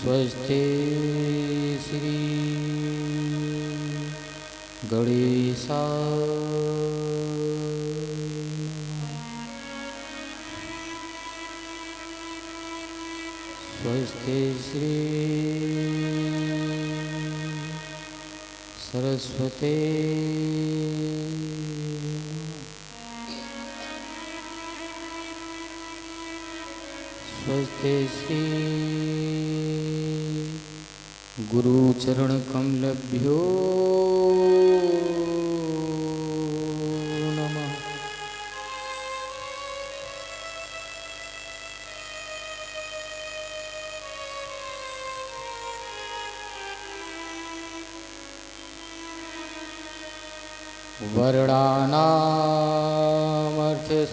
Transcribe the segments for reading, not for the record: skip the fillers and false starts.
स्वस्ति श्री गणेशाय स्वस्ति श्री सरस्वती स्वस्ति श्री गुरुचरण कमलभ्यो नमः। वर्णानामर्थ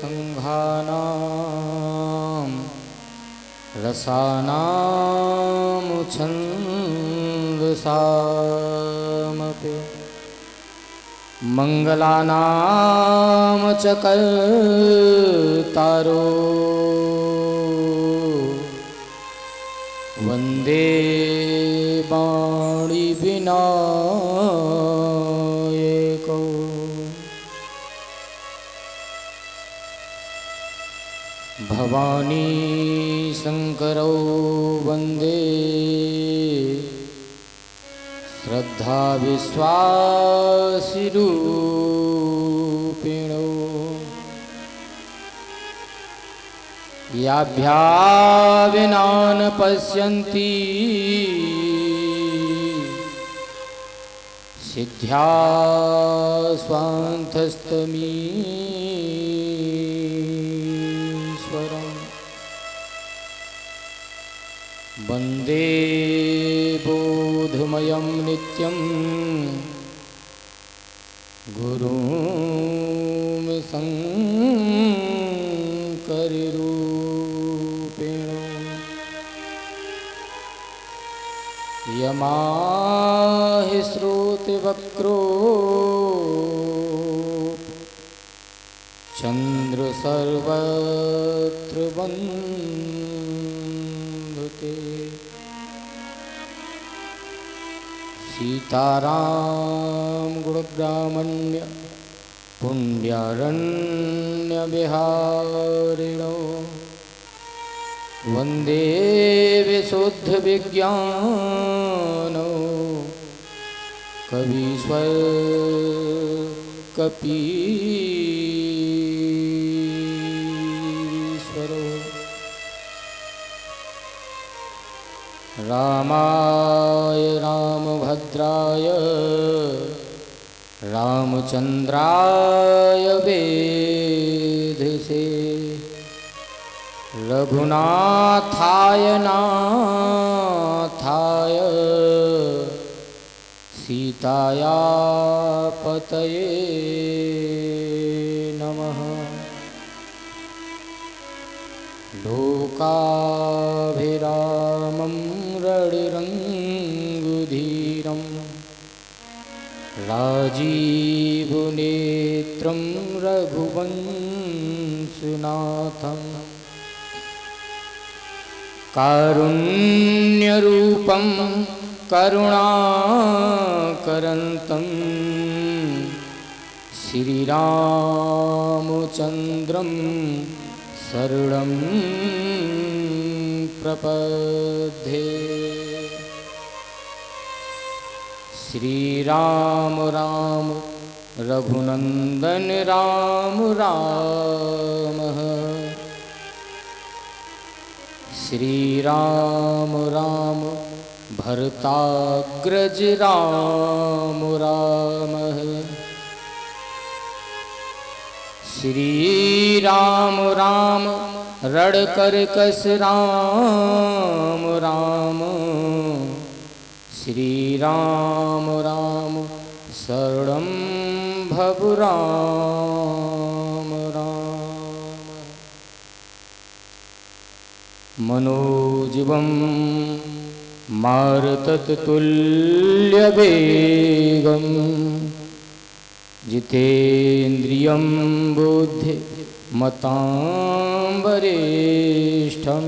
संघानां रसानां छन्दसामपि मंगलानां च कर्तारो वन्दे वाणी विनायको भवानी शंकरौ वन्दे श्रद्धा विश्वासिरूपिणो याभ्या विना न पश्यन्ति सिद्ध्या स्वान्तस्तमीश्वरम् वन्दे बोधमयं नित्यं गुरुं शङ्कररूपेण यमाहि श्रुतिवक्रो चन्द्र सर्वत्र वन्दते सीताराम गुणब्राह्मण्य पुण्यारण्यविहारिणो वन्दे विशुद्धविज्ञानो कवीश्वर कपीश्वरो रामाय रामभद्राय रामचन्द्राय वेधसे रघुनाथाय नाथाय सीताया पतये नमः। लोकाभिरामं रणिरङ्गुधीरं राजीवनेत्रं रघुवंशनाथं कारुण्यरूपं करुणाकरन्तं श्रीरामचन्द्रं शरणं प्रपद्ये। श्रीराम राम रघुनंदन राम राम श्रीराम राम भरताग्रज राम राम श्रीराम राम रणकरकस राम राम श्रीराम राम शरणं भव राम राम। मनोजीवं मारुततुल्यवेगं जितेन्द्रियं बुद्धिमतां वरिष्ठं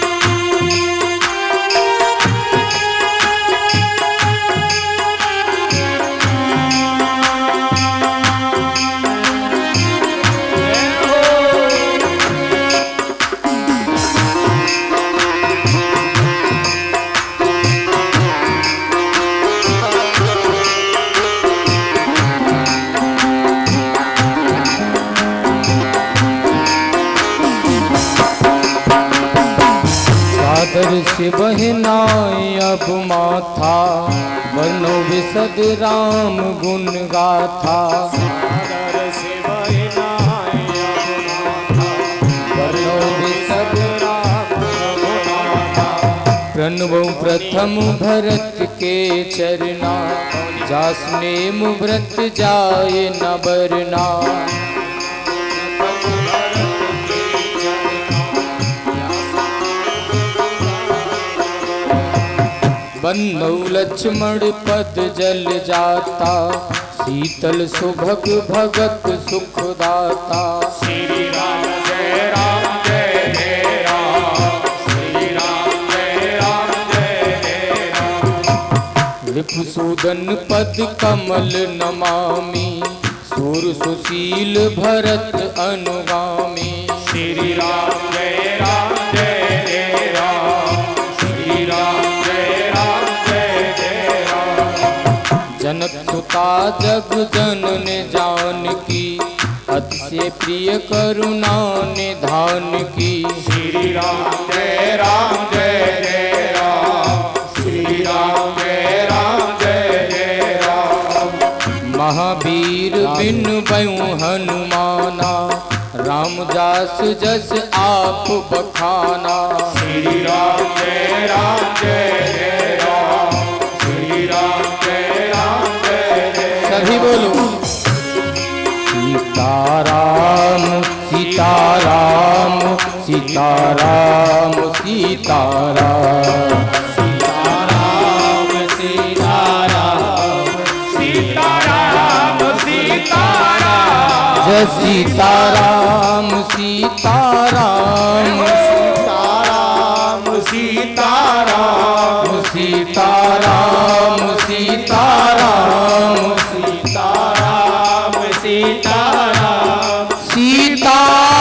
सागर से बहनाए अब माथा, वर्णो विशद राम गुण गाथा। सागर से बहनाए अब माथा, वर्णो विशद राम गुण गाथा। प्रणवो प्रथम भरत के चरना, जासनेम व्रत जाए न बरना। बन्नौ लक्ष्मण पद जल जाता, शीतल सुभग भगत सुख दाता। श्री राम जय राम जय जय राम, श्री राम जय राम जय जय राम। रिपुसूदन पद कमल नमामि, सूर सुशील भरत अनुगामी। श्री राम जय राम जय जय राम, श्री राम जय राम जय जय राम। जनक सुता जग जनन जानकी, अतिशय प्रिय करुणा निधान की। श्री राम जय जय राम, श्री राम जय जय राम। महावीर बिन बयु हनुमाना, राम जास जस आप बखाना। श्री राम जय जय राम, श्री राम जय जय। सभी बोलो सीताराम सीताराम सीताराम सीताराम। सीताराम सीताराम सीताराम सीताराम। जय सीताराम सीताराम सीताराम सीताराम सीताराम सीताराम सीताराम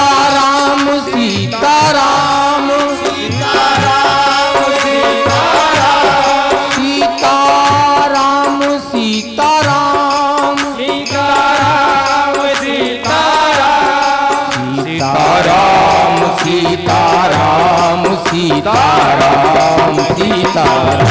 सीताराम सीताराम सीताराम सीताराम सीताराम सीताराम सीताराम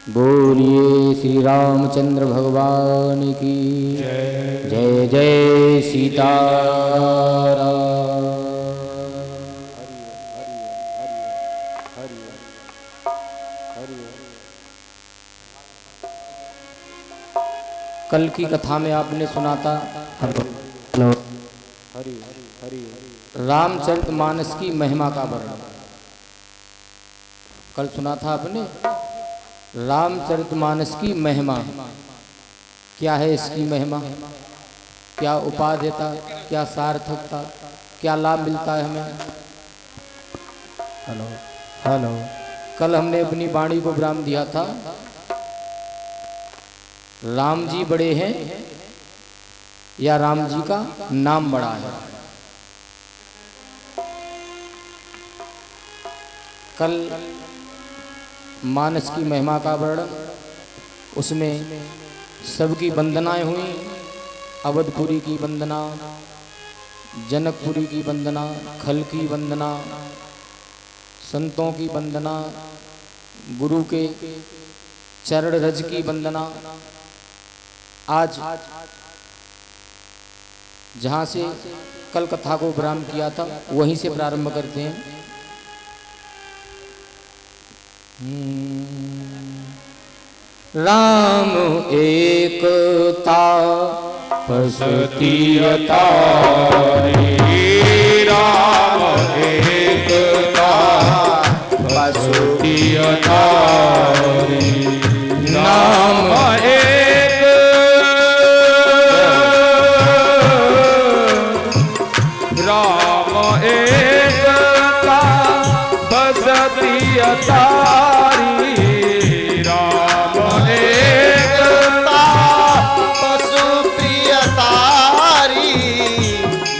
बोलिए श्री रामचंद्र भगवान की जय। जय सीताराम। कल की कथा में आपने सुना था रामचरितमानस की महिमा का वर्णन। कल सुना था आपने रामचरितमानस की महिमा। क्या है इसकी महिमा, क्या उपादेयता, क्या सार्थकता, क्या लाभ मिलता है हमें। Hello hello. कल हमने अपनी वाणी को विराम दिया था, राम जी बड़े हैं या राम जी का नाम बड़ा है। कल मानस की महिमा का वर्णन, उसमें सबकी वंदनाएं हुई। अवधपुरी की वंदना, जनकपुरी की वंदना, खल की वंदना, संतों की वंदना, गुरु के चरण रज की वंदना। आज जहाँ से कल कथा को विराम किया था वहीं से प्रारंभ करते हैं। राम एक ता बसती अतारी राम एकता बसती अतारी नाम एक राम एकता बसती अतारी राम एकता बसती अतारी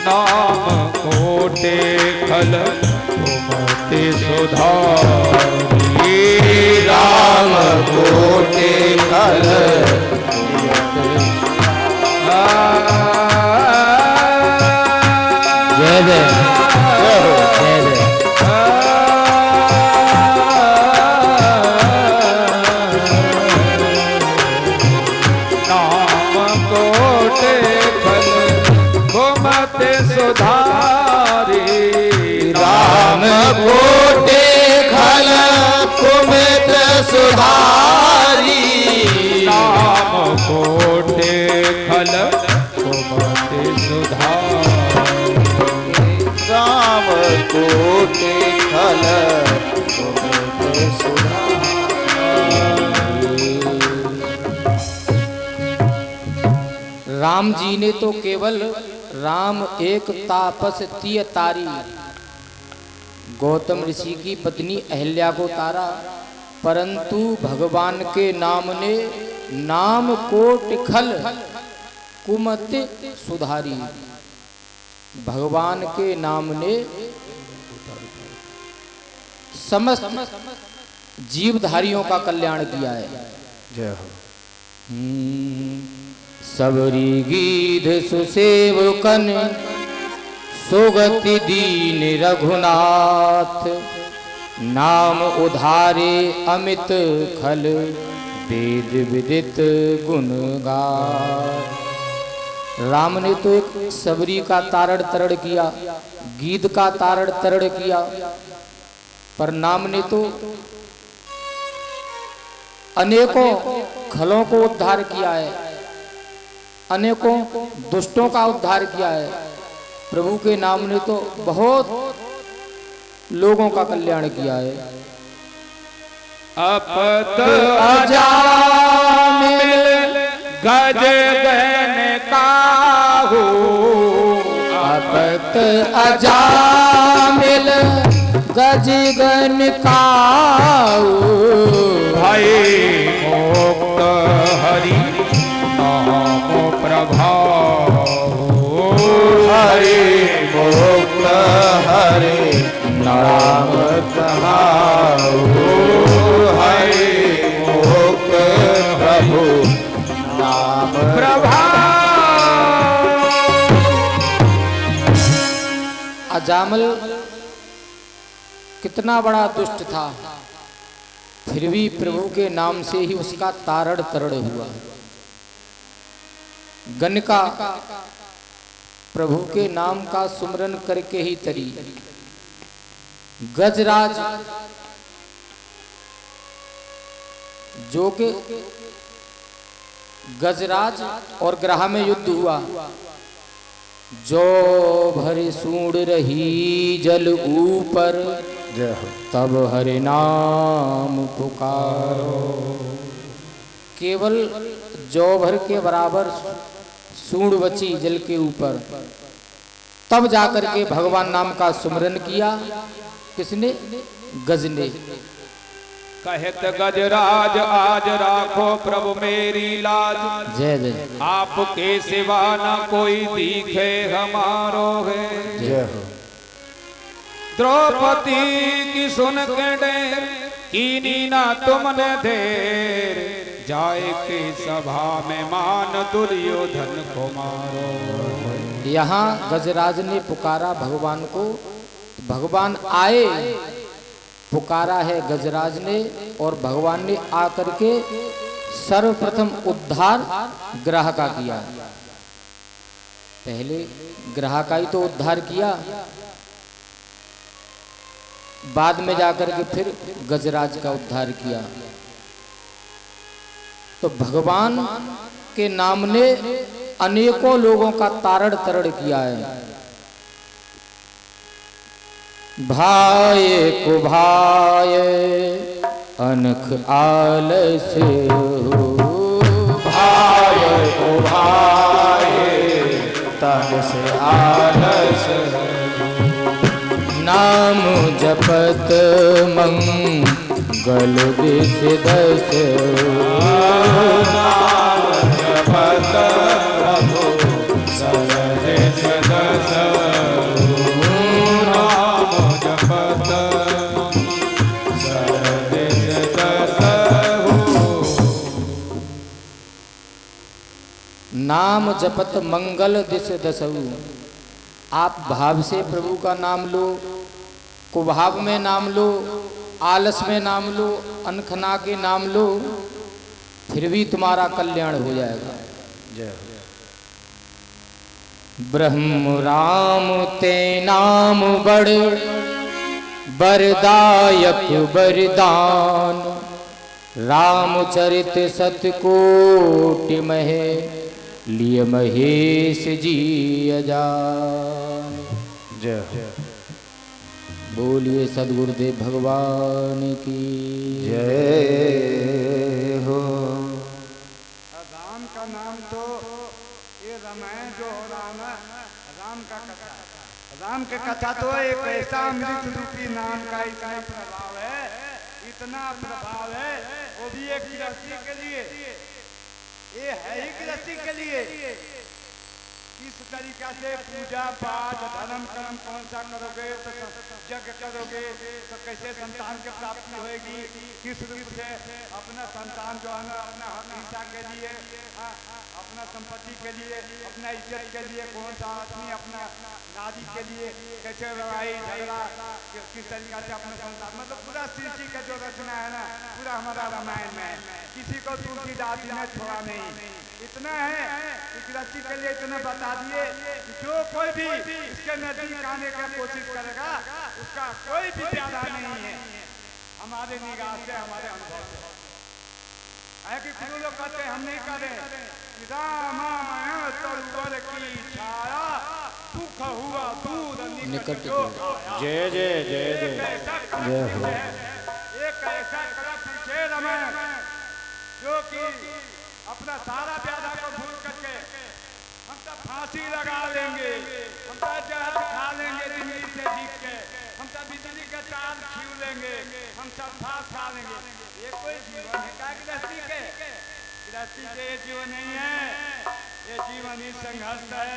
नाम कोटे खल घुमते सुधारी राम कोटे खल जय जय जय जय। नाम कोटे खल घुमते सुधारी राम कोटे खल कुमित सुधारी नाम कोटे खल घुमते सुधारी राम कोटे खल कुमित सुधारी। राम जी ने तो केवल राम एक तापस तिय तारी, गौतम ऋषि की पत्नी अहिल्या को तारा, परंतु भगवान के नाम ने नाम कोट खल कुमत सुधारी। भगवान के नाम ने समस्त जीवधारियों का कल्याण किया है। जय हो। सबरी गीध सुसेवकन सुगति दीन रघुनाथ, नाम उधारे अमित खल वेद विदित गुण गाथ। राम ने तो एक सबरी का तारण तरण किया, गीध का तारण तरण किया, पर नाम ने तो अनेकों खलों को उद्धार किया है, अनेकों दुष्टों का उद्धार किया है। प्रभु के नाम ने तो बहुत लोगों का कल्याण किया है। अपत अजामिल गज गन काहू, अपत अजामिल गज गन काहू, भाई मोक्त हरि नाम प्रभाव, हरि मुक्त हरि नाम कहाऊ, हरि मुक्त प्रभु नाम प्रभाव। अजामल कितना बड़ा दुष्ट था, फिर भी प्रभु के नाम से ही उसका तारण तरण हुआ। गनका प्रभु के नाम का सुमरन करके ही तरी। गजराज जो के गजराज और ग्रह में युद्ध हुआ, जो भरे सूंड रही जल ऊपर, जय हो। तब हरि नाम पुकारो। केवल जौ भर के बराबर सूंड बची जल के ऊपर, तब जाकर के भगवान नाम का सुमरन किया। किसने? गज ने। कहत गजराज आज राखो प्रभु मेरी लाज, जय जय। आपके सिवा न कोई दिखे हमारो है। जय हो। द्रौपदी की सुन के डेर कीनी ना तुमने देर, जाए के सभा में मान दुर्योधन को मारो। यहाँ गजराज ने पुकारा भगवान को, भगवान आए, पुकारा है गजराज ने, और भगवान ने आकर के सर्वप्रथम उद्धार ग्रह का किया। पहले ग्रह का ही तो उद्धार किया, बाद में जाकर के फिर गजराज का उद्धार किया। तो भगवान के नाम ने अनेकों लोगों का तारण तरण किया है। भाय को भाय अनख आलस हो, भाय को भाय तन से आलस, नाम जपत मंगल दिस दस, नाम जपत प्रभु सर्वदिश दस, नाम जपत सर्वदिश दस। नाम जपत मंगल दिस दसहु। आप भाव से प्रभु का नाम लो, कुभाव में नाम लो, आलस में नाम लो, अनखना के नाम लो, फिर भी तुम्हारा कल्याण हो जाएगा। जय ब्रह्म राम ते नाम बड़ बरदायक बरदान, रामचरित सतकोटि महे लिय महेश जी अजान। जय बोलिए सदगुरुदेव भगवान की जय हो। राम का नाम तो ये रामायण जो हो रहा ना, राम का कथा, राम के कथा तो एक ऐसा अमृत रूपी नाम का इतना प्रभाव है, इतना प्रभाव है, वो भी एक गृहस्थी के लिए, ये है ही गृहस्थी के लिए। किस तरीका से पूजा पाठ धर्म कर्म कौन सा करोगे तो यज्ञ करोगे तो कैसे संतान की प्राप्ति होगी, किस रूप से अपना संतान जो है ना अपना हिस्सा के लिए, अपना संपत्ति के लिए, अपना इज्जत के लिए, कौन सा आदमी अपना नारी के लिए कैसे लड़ाई झगड़ा, किस तरीका से अपना संतान, मतलब पूरा सृष्टि का जो रचना है ना पूरा हमारा रामायण में, किसी को तुलसीदास जी ने छोड़ा नहीं। इतना है कि गृहस्थी के लिए इतना बता दिए कि जो कोई भी इसके नजदीक आने का कोशिश करेगा उसका कोई भी प्यारा नहीं है हमारे निगाह से, हमारे अनुभव से। है कि गुरु लोग कहते हम नहीं करें कि रामायण तरुवर की छाया सुख हुआ दूर निकट जो आया। जय जय जय जय जय हो। एक ऐसा कला पीछे रामायण जो कि अपना सारा प्यादा को भूल करके हम सब फांसी लगा लेंगे, हम सब जहर खा लेंगे जिंदगी से जीत के, हम सब बिजली का तार छीन लेंगे, हम सब फांस खा लेंगे। ये कोई जीवन है क्या गृहस्थी के? गृहस्थी के ये जीवन नहीं है, ये जीवन ही संघर्ष है।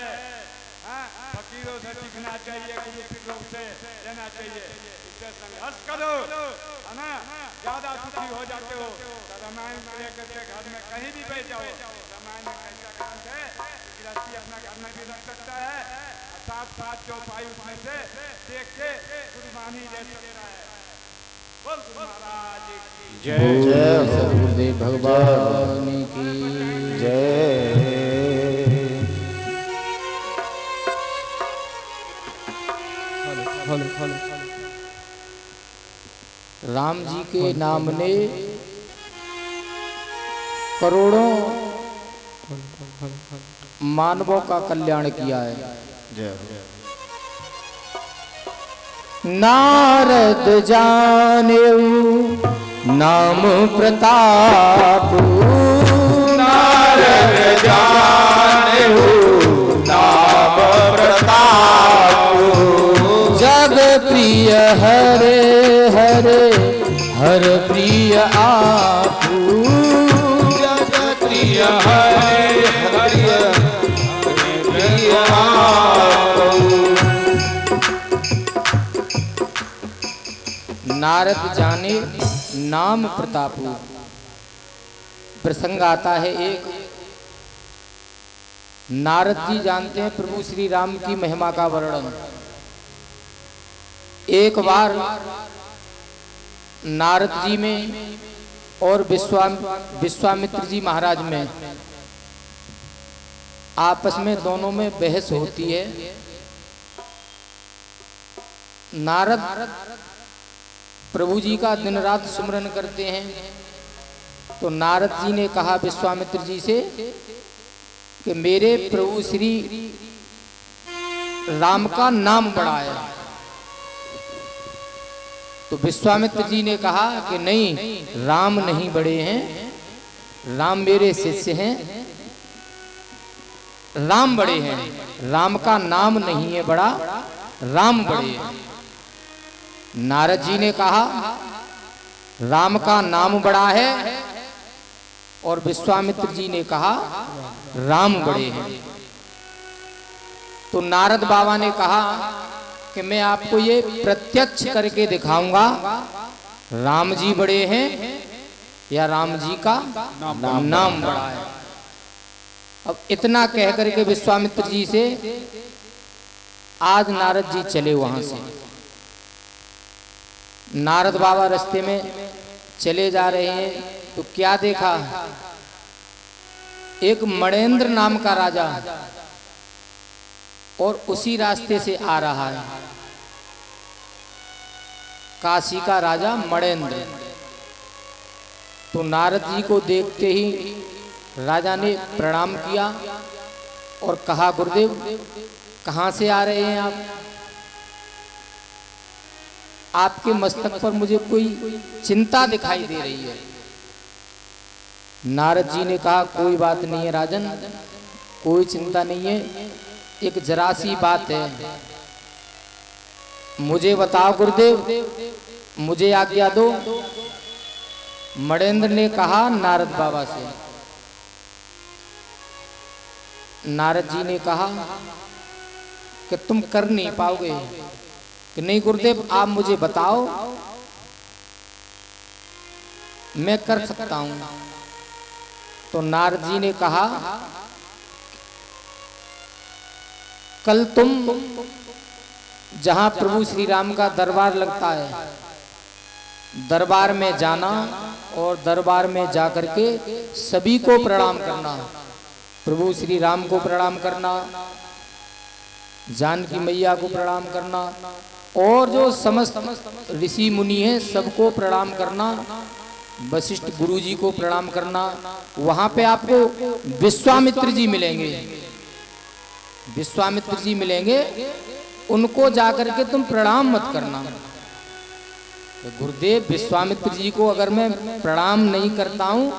फकीरों से सीखना चाहिए, गुरु पीरों से लेना चाहिए, इससे संघर्ष करो, है ना। ज्यादा सुखी हो जाते हो तो रामायण लेकर के घर में कहीं भी बैठ जाओ, रामायण में कैसा काम है, गृहस्थी अपना घर में भी रख सकता है, साथ साथ चौपाई उसमें से देख के कुर्बानी दे सकता है। बोल महाराज की जय जय हो। सदगुरुदेव भगवान की जय। राम जी के नाम ने करोड़ों मानवों का कल्याण किया है। जय हो। नारद जानेऊ नाम प्रताप, नारद जानेऊ नाम प्रताप, जग प्रिय हरे हरे हर प्रिय आपू, जग प्रिय हरे हरे प्रिय आपू। नारद जाने नाम प्रतापू। प्रसंग आता है एक, नारद जी जानते हैं प्रभु श्री राम की महिमा का वर्णन। एक बार नारद जी में और विश्वामित्र जी महाराज में आपस में दोनों में बहस होती है। नारद प्रभु जी का दिन रात सुमरन करते हैं, तो नारद जी ने कहा विश्वामित्र जी से कि मेरे प्रभु श्री राम का नाम बड़ा है। तो विश्वामित्र जी ने कहा कि नहीं, राम नहीं बड़े हैं, राम मेरे शिष्य हैं, राम बड़े हैं, राम का नाम नहीं है बड़ा, राम बड़े हैं। नारद जी ने कहा राम का नाम बड़ा है, और विश्वामित्र जी ने कहा राम बड़े हैं। तो नारद बाबा ने कहा कि मैं आपको ये प्रत्यक्ष करके दिखाऊंगा, राम जी बड़े हैं या राम जी का नाम बड़ा है। अब इतना कह करके विश्वामित्र जी से आज नारद जी चले वहां से। नारद बाबा रास्ते में चले जा रहे हैं तो क्या देखा, एक मणेंद्र नाम का राजा और उसी रास्ते से आ रहा है, काशी का राजा मणेंद्र। तो नारद जी को देखते ही राजा ने प्रणाम किया और कहा गुरुदेव कहाँ से आ रहे हैं आप? आपके मस्तक पर मुझे कोई चिंता दिखाई दे रही है। नारद जी ने कहा कोई बात नहीं है राजन, कोई चिंता नहीं है, एक जरा सी बात है, मुझे बताओ गुरुदेव, मुझे आज्ञा दो। मणेंद्र ने कहा नारद बाबा से। नारद जी ने कहा कि तुम कर नहीं पाओगे, कि नहीं गुरुदेव आप मुझे बताओ, मैं कर सकता हूं। तो नारद जी ने कहा कल तुम जहां प्रभु श्री राम का दरबार लगता है, दरबार में जाना और दरबार में जाकर के सभी को प्रणाम करना, प्रभु श्री राम को प्रणाम करना, जानकी मैया को प्रणाम करना, और जो समस्त ऋषि मुनि हैं सबको प्रणाम करना, वशिष्ठ गुरु जी को प्रणाम करना। वहां पे आपको विश्वामित्र जी मिलेंगे, विश्वामित्र जी मिलेंगे, उनको जाकर के तुम प्रणाम मत करना। तो गुरुदेव विश्वामित्र जी को अगर मैं प्रणाम नहीं करता हूं,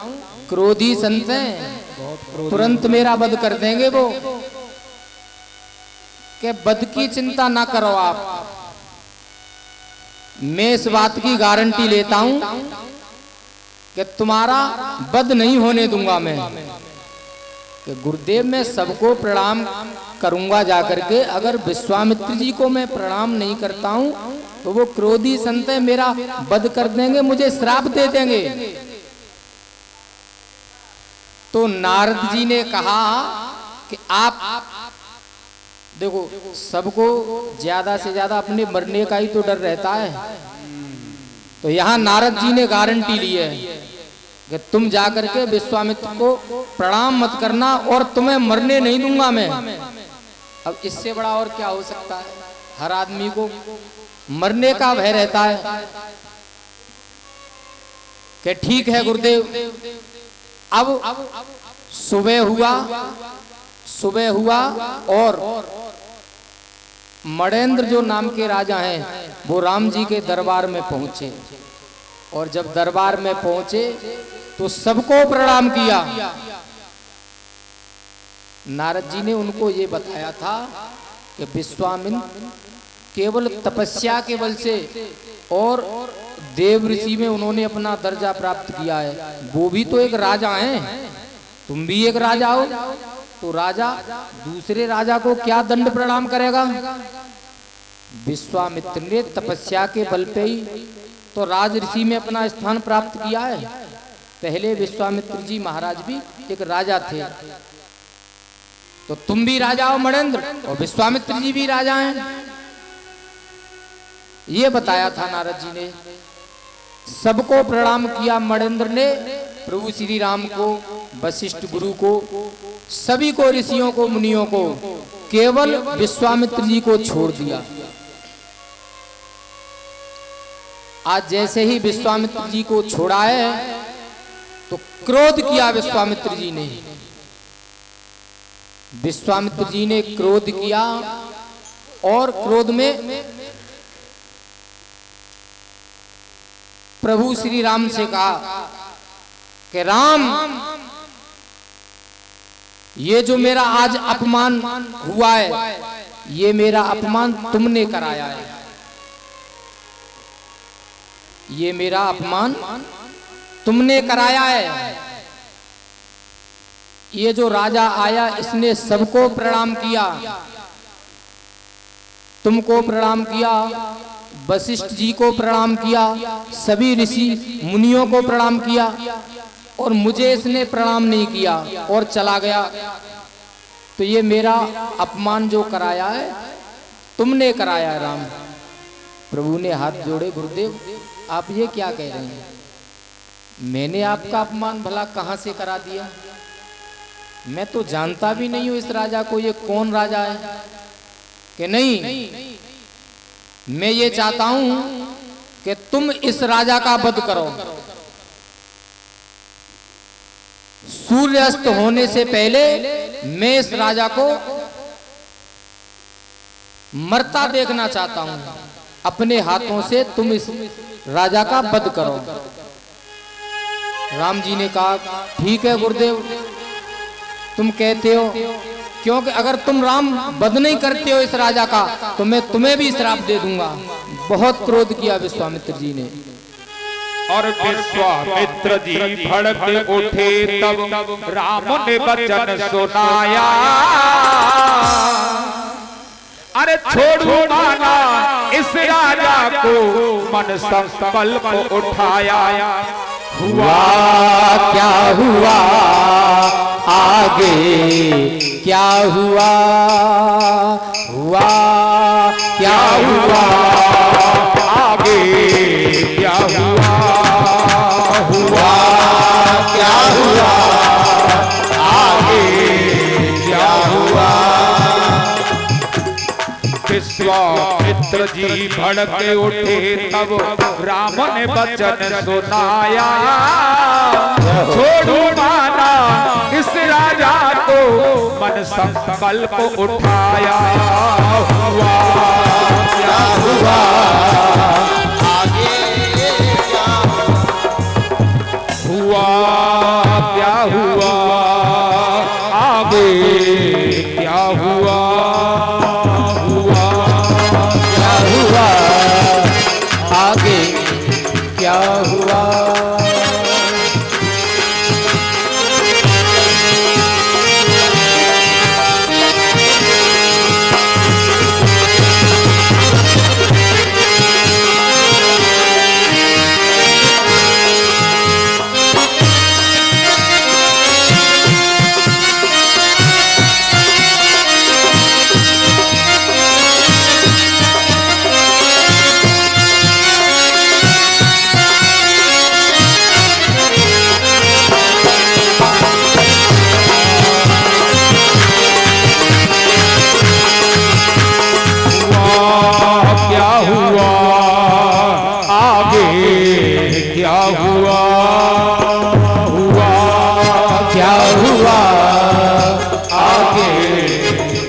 क्रोधी संत हैं, तुरंत मेरा वध कर देंगे वो। कि वध की चिंता ना करो आप, मैं इस बात की गारंटी लेता हूं कि तुम्हारा वध नहीं होने दूंगा मैं। कि गुरुदेव मैं सबको प्रणाम करूंगा जाकर के, अगर विश्वामित्र जी को मैं प्रणाम नहीं करता हूं तो वो क्रोधी संत है, मेरा वध कर देंगे, मुझे श्राप दे देंगे। तो नारद जी ने कहा कि आप देखो, सबको ज्यादा से ज्यादा अपने मरने का ही तो डर रहता है। तो यहाँ नारद जी ने गारंटी ली है कि तुम जाकर के विश्वामित्र को प्रणाम मत करना और तुम्हें मरने नहीं दूंगा मैं। अब इससे बड़ा और क्या हो सकता है? हर आदमी को मरने का भय रहता है कि ठीक है गुरुदेव। अब सुबह हुआ और मणेंद्र जो नाम के राजा हैं वो राम जी के दरबार में पहुंचे, और जब दरबार में पहुंचे तो सबको प्रणाम किया। नारद जी ने उनको ये बताया था कि विश्वामित्र केवल तपस्या के बल से और देव ऋषि में उन्होंने अपना दर्जा प्राप्त किया है, वो भी तो एक राजा हैं, तुम भी एक राजा हो। तो राजा दूसरे राजा को क्या दंड प्रणाम करेगा? विश्वामित्र ने तपस्या के बल पे ही तो राज ऋषि में अपना स्थान प्राप्त किया है। पहले विश्वामित्र जी महाराज भी एक राजा थे, तो तुम भी राजा हो मणेंद्र, और विश्वामित्र जी भी राजा हैं, ये बताया था नारद जी ने। सबको प्रणाम किया मणेंद्र ने, प्रभु श्री राम को, वशिष्ठ गुरु को, सभी को, ऋषियों को, मुनियों को, केवल विश्वामित्र जी को छोड़ दिया। आज जैसे ही विश्वामित्र जी को छोड़ा है तो क्रोध किया विश्वामित्र जी ने विश्वामित्र जी ने क्रोध किया और क्रोध में प्रभु श्री राम से कहा कि राम, ये जो मेरा आज अपमान हुआ है, ये मेरा अपमान तुमने कराया है। ये मेरा अपमान तुमने कराया है। ये जो राजा आया इसने सबको प्रणाम किया, तुमको प्रणाम किया, वशिष्ठ जी को प्रणाम किया, सभी ऋषि मुनियों को प्रणाम किया, और मुझे इसने प्रणाम नहीं किया और चला गया। तो ये मेरा अपमान जो कराया है तुमने कराया है राम। प्रभु ने हाथ जोड़े, गुरुदेव आप ये क्या कह रहे हैं? मैंने आपका अपमान भला कहां से करा दिया? मैं तो जानता भी नहीं हूं इस राजा को, ये कौन राजा है कि नहीं। मैं ये चाहता हूं कि तुम इस राजा का वध करो। सूर्यास्त होने से पहले मैं इस राजा को मरता देखना चाहता हूं। अपने हाथों से तुम इस राजा का वध करो। राम जी ने कहा ठीक है गुरुदेव, तुम कहते हो, क्योंकि अगर तुम राम वध नहीं करते हो इस राजा का तो मैं तुम्हें भी श्राप दे दूंगा। बहुत क्रोध किया विश्वामित्र जी ने। और विश्वामित्र जी भड़क उठे, तब राम ने वचन सुनाया, अरे छोड़ू माना इस राजा को, मन संकल्प उठाया। हुआ क्या हुआ आगे क्या हुआ, हुआ क्या हुआ आगे क्या हुआ, हुआ क्या हुआ आगे क्या हुआ। विश्वामित्र जी भड़क उठे, तब राम ने वचन सुनाया, छोड़ू माना इस राजा को, मन संकल्प उठाया। हुआ क्या हुआ आगे क्या हुआ, क्या हुआ आगे क्या हुआ, क्या हुआ आगे क्या हुआ।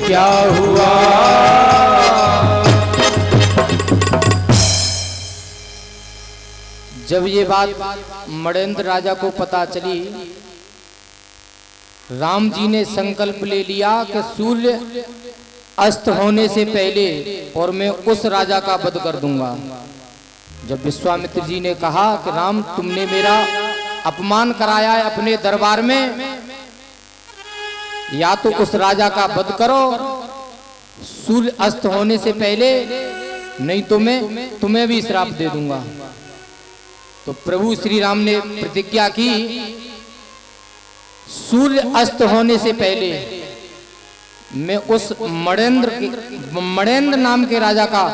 क्या हुआ। जब ये बात मणेंद्र राजा को पता चली, राम जी ने संकल्प ले लिया कि सूर्य अस्त होने से पहले और मैं उस राजा का वध कर दूंगा। जब विश्वामित्र जी ने कहा कि राम तुमने मेरा अपमान कराया है अपने दरबार में, या तो उस राजा का वध करो सूर्य अस्त होने से पहले, नहीं तो मैं तुम्हें भी श्राप दे दूंगा। तो प्रभु श्री राम ने प्रतिज्ञा की, सूर्य अस्त होने से पहले मैं उस मणेंद्र नाम के राजा का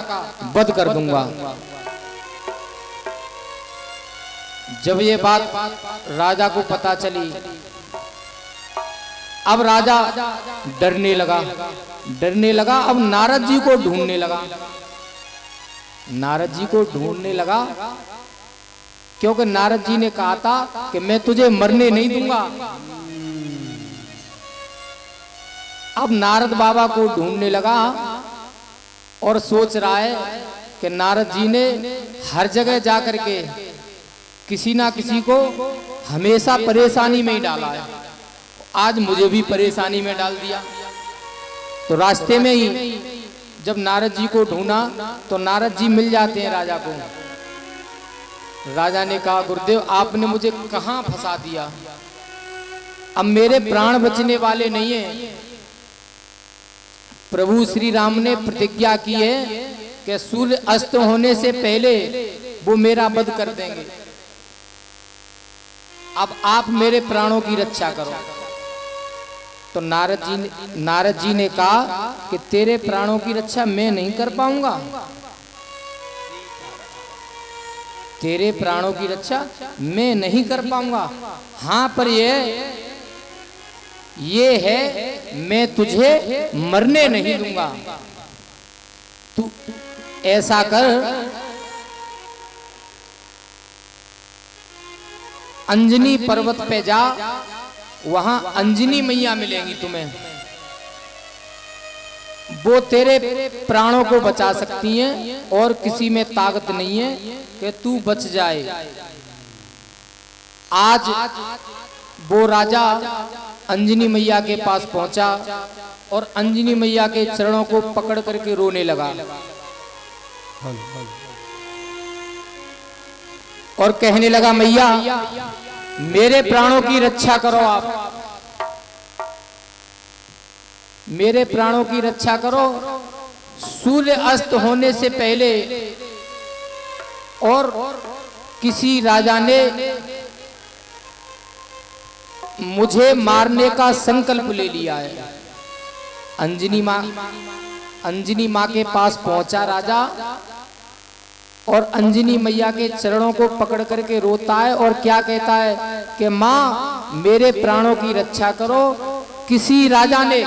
वध कर दूंगा। जब ये बात राजा को पता चली, अब राजा डरने लगा। अब नारद जी को ढूंढने लगा। नारद जी को ढूंढने लगा क्योंकि नारद जी ने कहा था कि मैं तुझे मरने नहीं दूंगा। अब नारद बाबा को ढूंढने लगा और सोच रहा है कि नारद जी ने हर जगह जाकर के किसी ना किसी को हमेशा परेशानी में ही डाला है, आज मुझे भी परेशानी में डाल दिया। तो रास्ते में ही जब नारद जी को ढूंढा तो नारद जी मिल जाते हैं राजा को। राजा ने कहा गुरुदेव आपने मुझे कहां फंसा दिया, अब मेरे प्राण बचने वाले नहीं है। प्रभु श्री राम ने प्रतिज्ञा की है कि सूर्य अस्त होने से पहले वो मेरा वध कर देंगे, अब आप मेरे प्राणों की रक्षा करो। तो नारद जी ने कहा कि तेरे प्राणों की रक्षा मैं नहीं कर पाऊंगा, तेरे प्राणों की रक्षा मैं नहीं कर पाऊंगा। हां पर ये है मैं तुझे मरने नहीं दूंगा। तू ऐसा कर, अंजनी पर्वत पे जा, वहां अंजनी मैया मिलेंगी तुम्हें, वो तेरे प्राणों को बचा सकती हैं और किसी में ताकत नहीं है कि तू बच जाए। आज वो राजा अंजनी मैया के पास पहुंचा और अंजनी मैया के चरणों को पकड़ करके रोने लगा और कहने लगा मैया मेरे प्राणों की रक्षा करो, आप मेरे प्राणों की रक्षा करो। सूर्य अस्त होने से पहले और किसी राजा ने मुझे मारने का संकल्प ले लिया है। अंजनी माँ के पास पहुंचा राजा और अंजनी मैया के चरणों को पकड़ करके रोता है और क्या कहता है कि माँ मेरे प्राणों की रक्षा करो। किसी राजा ने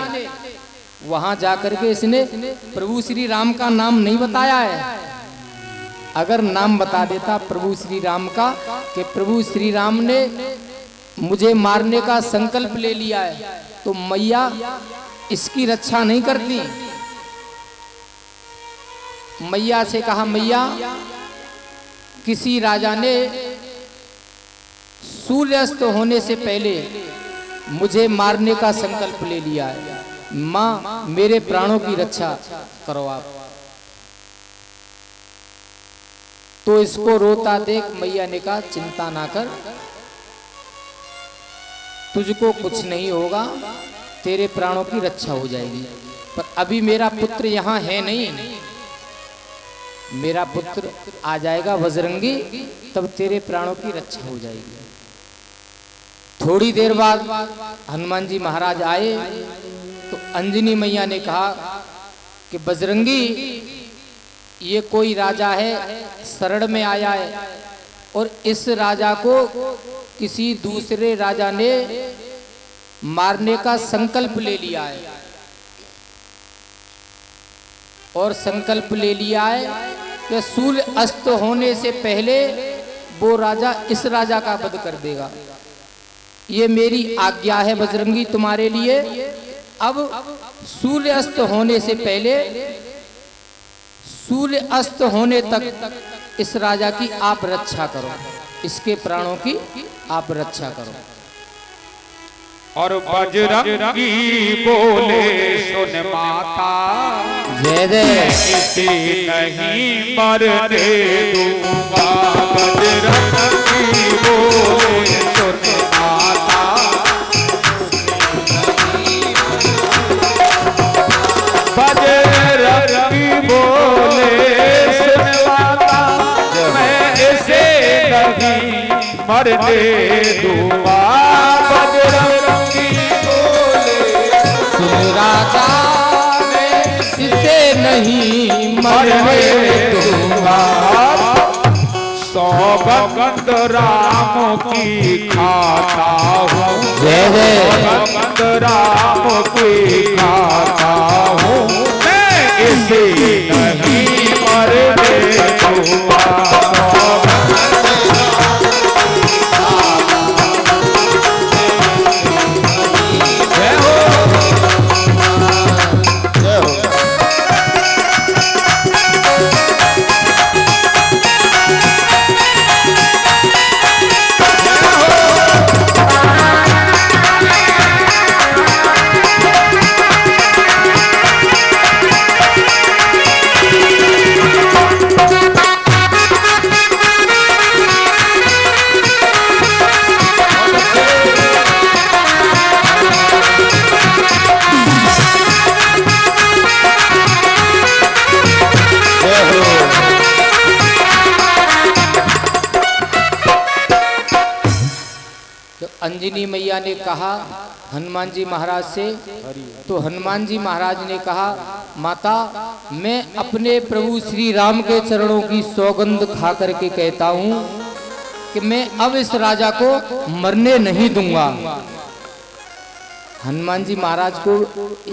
वहां जाकर के इसने प्रभु श्री राम का नाम नहीं बताया है, अगर नाम बता देता प्रभु श्री राम का कि प्रभु श्री राम ने मुझे मारने का संकल्प ले लिया है, तो मैया इसकी रक्षा नहीं करती। मैया से कहा मैया किसी राजा ने सूर्यास्त होने से पहले मुझे मारने का संकल्प ले लिया है, माँ मेरे प्राणों की रक्षा करो आप। तो इसको रोता देख मैया ने कहा चिंता ना कर, तुझको कुछ नहीं होगा, तेरे प्राणों की रक्षा हो जाएगी। पर अभी मेरा पुत्र यहाँ है नहीं, मेरा पुत्र आ जाएगा बजरंगी, तब तेरे प्राणों की रक्षा हो जाएगी। थोड़ी देर बाद हनुमान जी महाराज आए तो अंजनी मैया ने कहा कि बजरंगी ये कोई राजा है, शरण में आया है और इस राजा को किसी दूसरे राजा ने मारने का संकल्प ले लिया है और संकल्प ले लिया है कि सूर्य अस्त होने से पहले वो राजा इस राजा का वध कर देगा। ये मेरी आज्ञा है बजरंगी तुम्हारे लिए, अब सूर्य अस्त होने से पहले, सूर्य अस्त होने तक इस राजा की आप रक्षा करो, इसके प्राणों की आप रक्षा करो। और बजरंगी बोले सुन माता, जय जय इसे नहीं मरने दूंगा। बजरंगी बोले सुन माता, बजरंगी बोले सुन माता, मैं इसे नहीं मरने दूंगा। बजरंगी राजा मैं इसे नहीं मरने दूंगा। सौगंध राम की खाता हूँ, जय जय सौगंध राम की खाता हूँ, मैं इसे नहीं मरने दूंगा। अंजनी मैया ने कहा हनुमान जी महाराज से, तो हनुमान जी महाराज ने कहा माता मैं अपने प्रभु श्री राम के चरणों की सौगंध खा करके कहता हूँ कि मैं अब इस राजा को मरने नहीं दूंगा। हनुमान जी महाराज को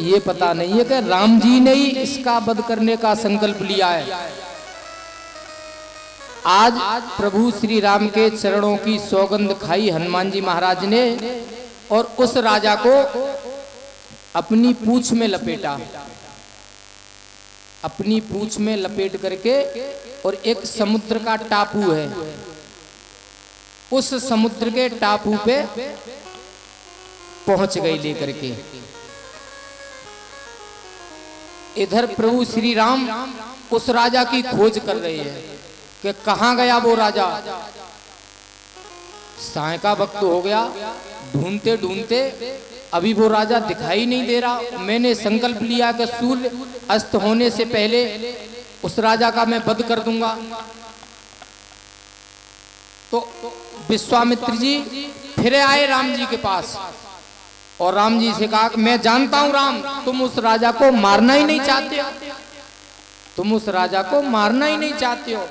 ये पता नहीं है कि राम जी ने ही इसका वध करने का संकल्प लिया है। आज प्रभु श्री राम के चरणों की सौगंध खाई हनुमान जी महाराज ने और उस राजा को अपनी पूंछ में लपेटा, अपनी पूंछ में लपेट करके, और एक समुद्र का टापू है, उस समुद्र के टापू पे पहुंच गई लेकर के। इधर प्रभु श्री राम उस राजा की खोज कर रहे हैं कि कहां गया वो राजा। साय का वक्त हो गया, ढूंढते ढूंढते अभी वो राजा दिखाई नहीं दे रहा। मैंने संकल्प लिया कि सूर्य अस्त होने से पहले उस राजा का मैं वध कर दूंगा। तो विश्वामित्र जी फिर आए राम जी के पास और राम जी से कहा कि मैं जानता हूं राम, तुम उस राजा को मारना ही नहीं चाहते हो, तुम उस राजा को मारना ही नहीं चाहते हो।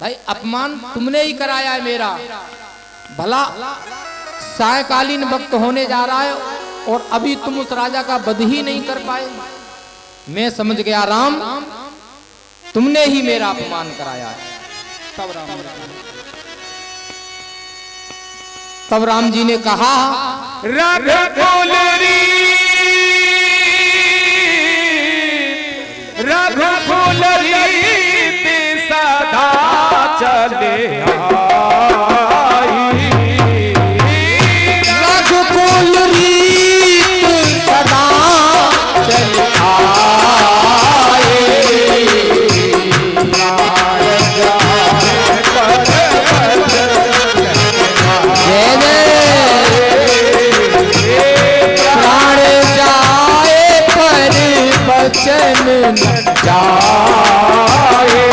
भाई अपमान तुमने ही कराया है मेरा। भला सायकालीन वक्त होने जा रहा है और अभी तुम उस राजा का वध ही नहीं कर पाए। मैं समझ गया राम, तुमने ही मेरा अपमान कराया है। तब राम जी ने कहा रघुकुल रीत सदा चले आई, रघुकुल रीत सदा चले आए, प्राण जाए पर वचन न जाए,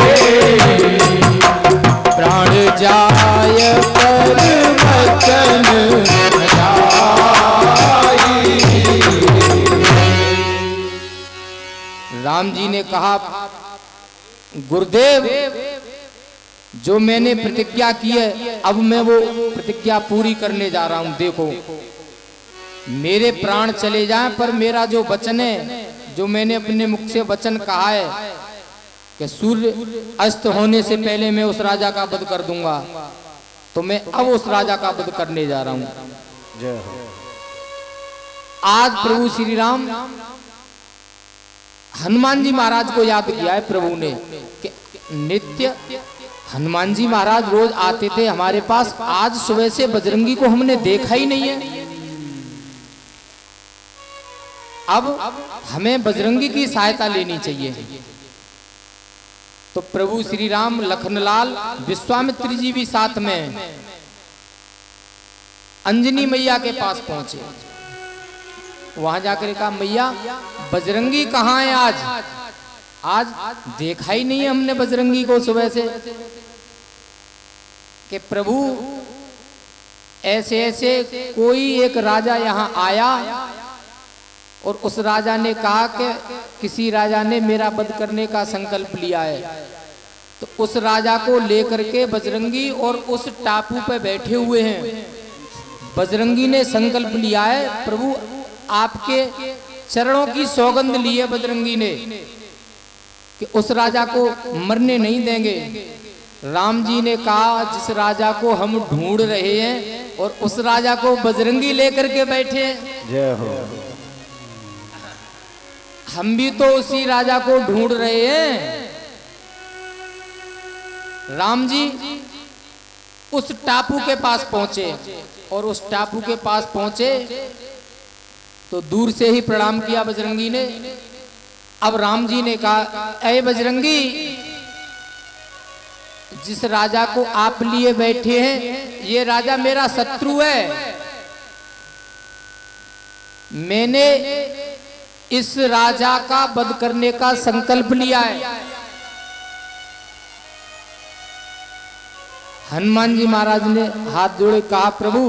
प्राण जाए पर वचन न जाए। राम जी ने कहा गुरुदेव जो मैंने प्रतिज्ञा की है अब मैं वो प्रतिज्ञा पूरी करने जा रहा हूं। देखो मेरे प्राण चले जाएं पर मेरा जो वचन है, जो मैंने अपने मुख से वचन कहा है कि सूर्य अस्त होने से पहले मैं उस राजा का वध कर दूंगा, तो मैं अब उस राजा का वध करने जा रहा हूं। आज प्रभु श्री राम हनुमान जी महाराज को याद किया है प्रभु ने कि नित्य हनुमान जी महाराज रोज आते थे हमारे पास, आज सुबह से बजरंगी को हमने देखा ही नहीं है। अब हमें बजरंगी की सहायता लेनी चाहिए। तो प्रभु श्री राम, लखनलाल, विश्वामित्र जी भी साथ में अंजनी मैया के पास पहुंचे। वहां जाकर कहा मैया बजरंगी कहाँ है आज देखा ही नहीं है हमने बजरंगी को सुबह से। कि प्रभु ऐसे ऐसे कोई एक राजा यहाँ आया और उस राजा ने कहा कि किसी राजा ने मेरा वध करने का संकल्प लिया है, तो उस राजा को लेकर के बजरंगी और उस टापू पे बैठे हुए हैं। बजरंगी ने संकल्प लिया है, प्रभु आपके चरणों की सौगंध ली है बजरंगी ने कि उस राजा को मरने नहीं देंगे। राम जी ने कहा जिस राजा को हम ढूंढ रहे हैं और उस राजा को बजरंगी लेकर के बैठे हैं। जय हो। हम भी तो उसी राजा को ढूंढ रहे हैं। राम जी उस टापू के पास पहुंचे और उस टापू के पास पहुंचे तो दूर से ही प्रणाम किया बजरंगी ने। अब राम जी ने कहा ऐ बजरंगी, जिस राजा को आप लिए बैठे हैं ये राजा मेरा शत्रु है। मैंने इस राजा का वध करने का संकल्प लिया है। हनुमान जी महाराज ने हाथ जोड़े कहा प्रभु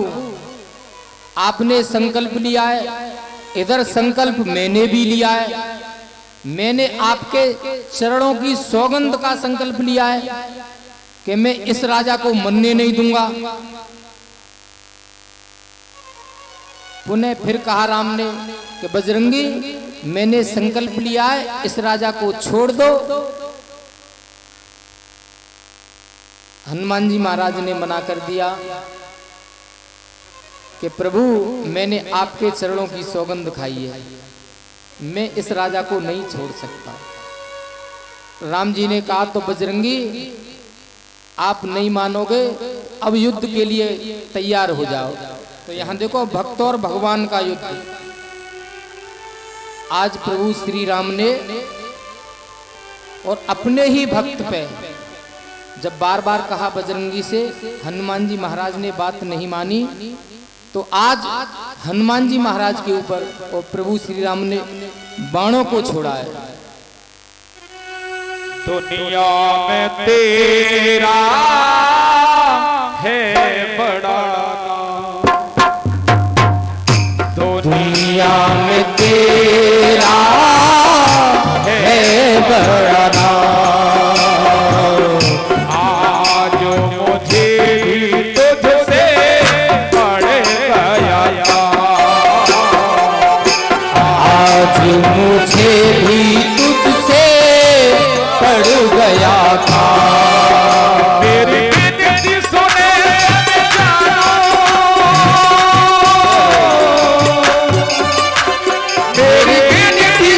आपने संकल्प लिया है, इधर संकल्प मैंने भी लिया है। मैंने आपके चरणों की सौगंध का संकल्प लिया है कि मैं इस राजा को मरने नहीं दूंगा। पुनः फिर कहा राम ने कि बजरंगी, मैंने संकल्प लिया है, इस राजा को छोड़ दो। हनुमान जी महाराज ने मना कर दिया कि प्रभु, मैंने आपके चरणों की सौगंध खाई है, मैं इस राजा को नहीं छोड़ सकता। राम जी ने कहा तो बजरंगी, आप नहीं मानोगे, अब युद्ध के लिए तैयार हो जाओ। तो यहां देखो, भक्त और भगवान का युद्ध। आज प्रभु श्री राम ने और अपने ही भक्त पे जब बार बार कहा बजरंगी से, हनुमान जी महाराज ने बात नहीं मानी, तो आज हनुमान जी महाराज के ऊपर और प्रभु श्री राम ने बाणों को छोड़ा है। दुनिया में तेरा है बड़ा नाम, दुनिया में तेरा है बड़ा नाम, आज मुझे भी तुझसे पड़ गया यार, आज मुझे भी तुझसे पड़ गया था। मेरी विनती सुने मेरी विनती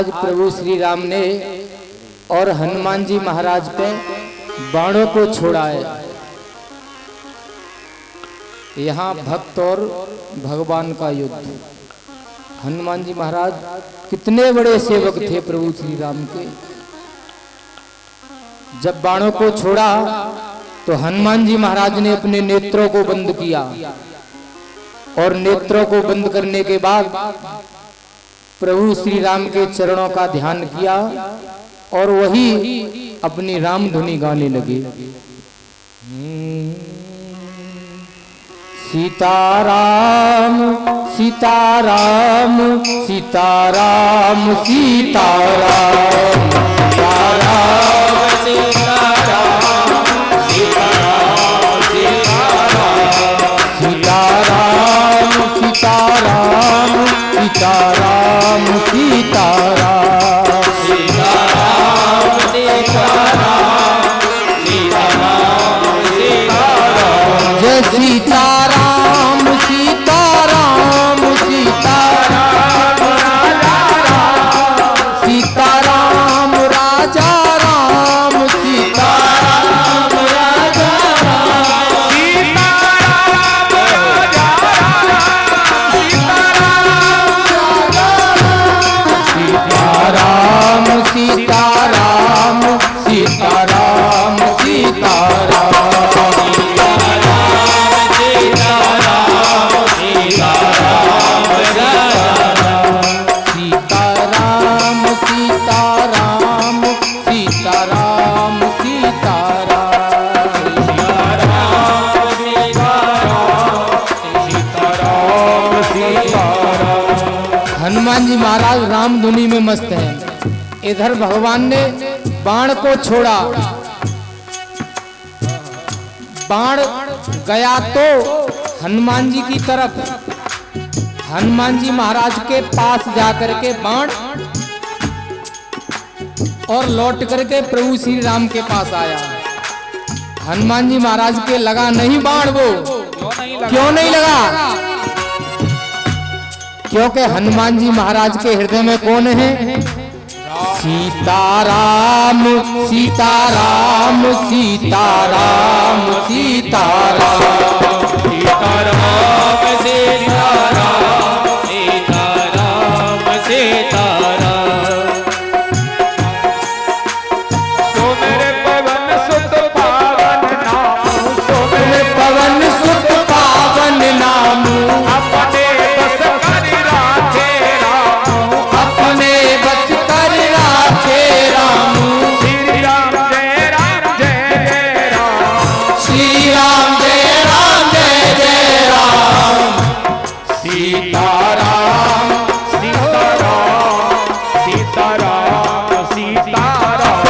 आज प्रभु श्री राम ने और हनुमान जी महाराज पे बाणों को छोड़ा है। यहाँ भक्त और भगवान का युद्ध। हनुमान जी महाराज कितने बड़े सेवक थे प्रभु श्री राम के। जब बाणों को छोड़ा तो हनुमान जी महाराज ने अपने नेत्रों को बंद किया और नेत्रों को बंद करने के बाद प्रभु श्री राम के चरणों का ध्यान किया और वही अपनी राम धुनी गाने लगे। सीताराम सीताराम सीताराम सीताराम सीताराम सीताराम सीताराम सीताराम सीताराम सीताराम सीताराम जय सीताराम सीताराम सीताराम सीताराम राजा राम सीताराम राजा सीताराम सीताराम सीताराम हनुमान जी महाराज राम धुनी में मस्त हैं। इधर भगवान ने बाण को छोड़ा, बाण गया तो हनुमान जी की तरफ, हनुमान जी महाराज के पास जाकर के बाण और लौट करके प्रभु श्री राम के पास आया। हनुमान जी महाराज के लगा नहीं बाण, वो क्यों नहीं लगा? क्योंकि हनुमान जी महाराज के हृदय में कौन है? सीताराम सीताराम सीताराम सीताराम सीताराम सीताराम सीताराम सीताराम। तो मेरे पवन सुत पावन नाम, तो मेरे पवन सुत पावन नाम, अपने बस कर राखे राम, अपने बस कर राखे राम। श्री राम जय राम जय जय राम, श्री राम जय राम जय जय राम। सीताराम सीताराम सीताराम सीताराम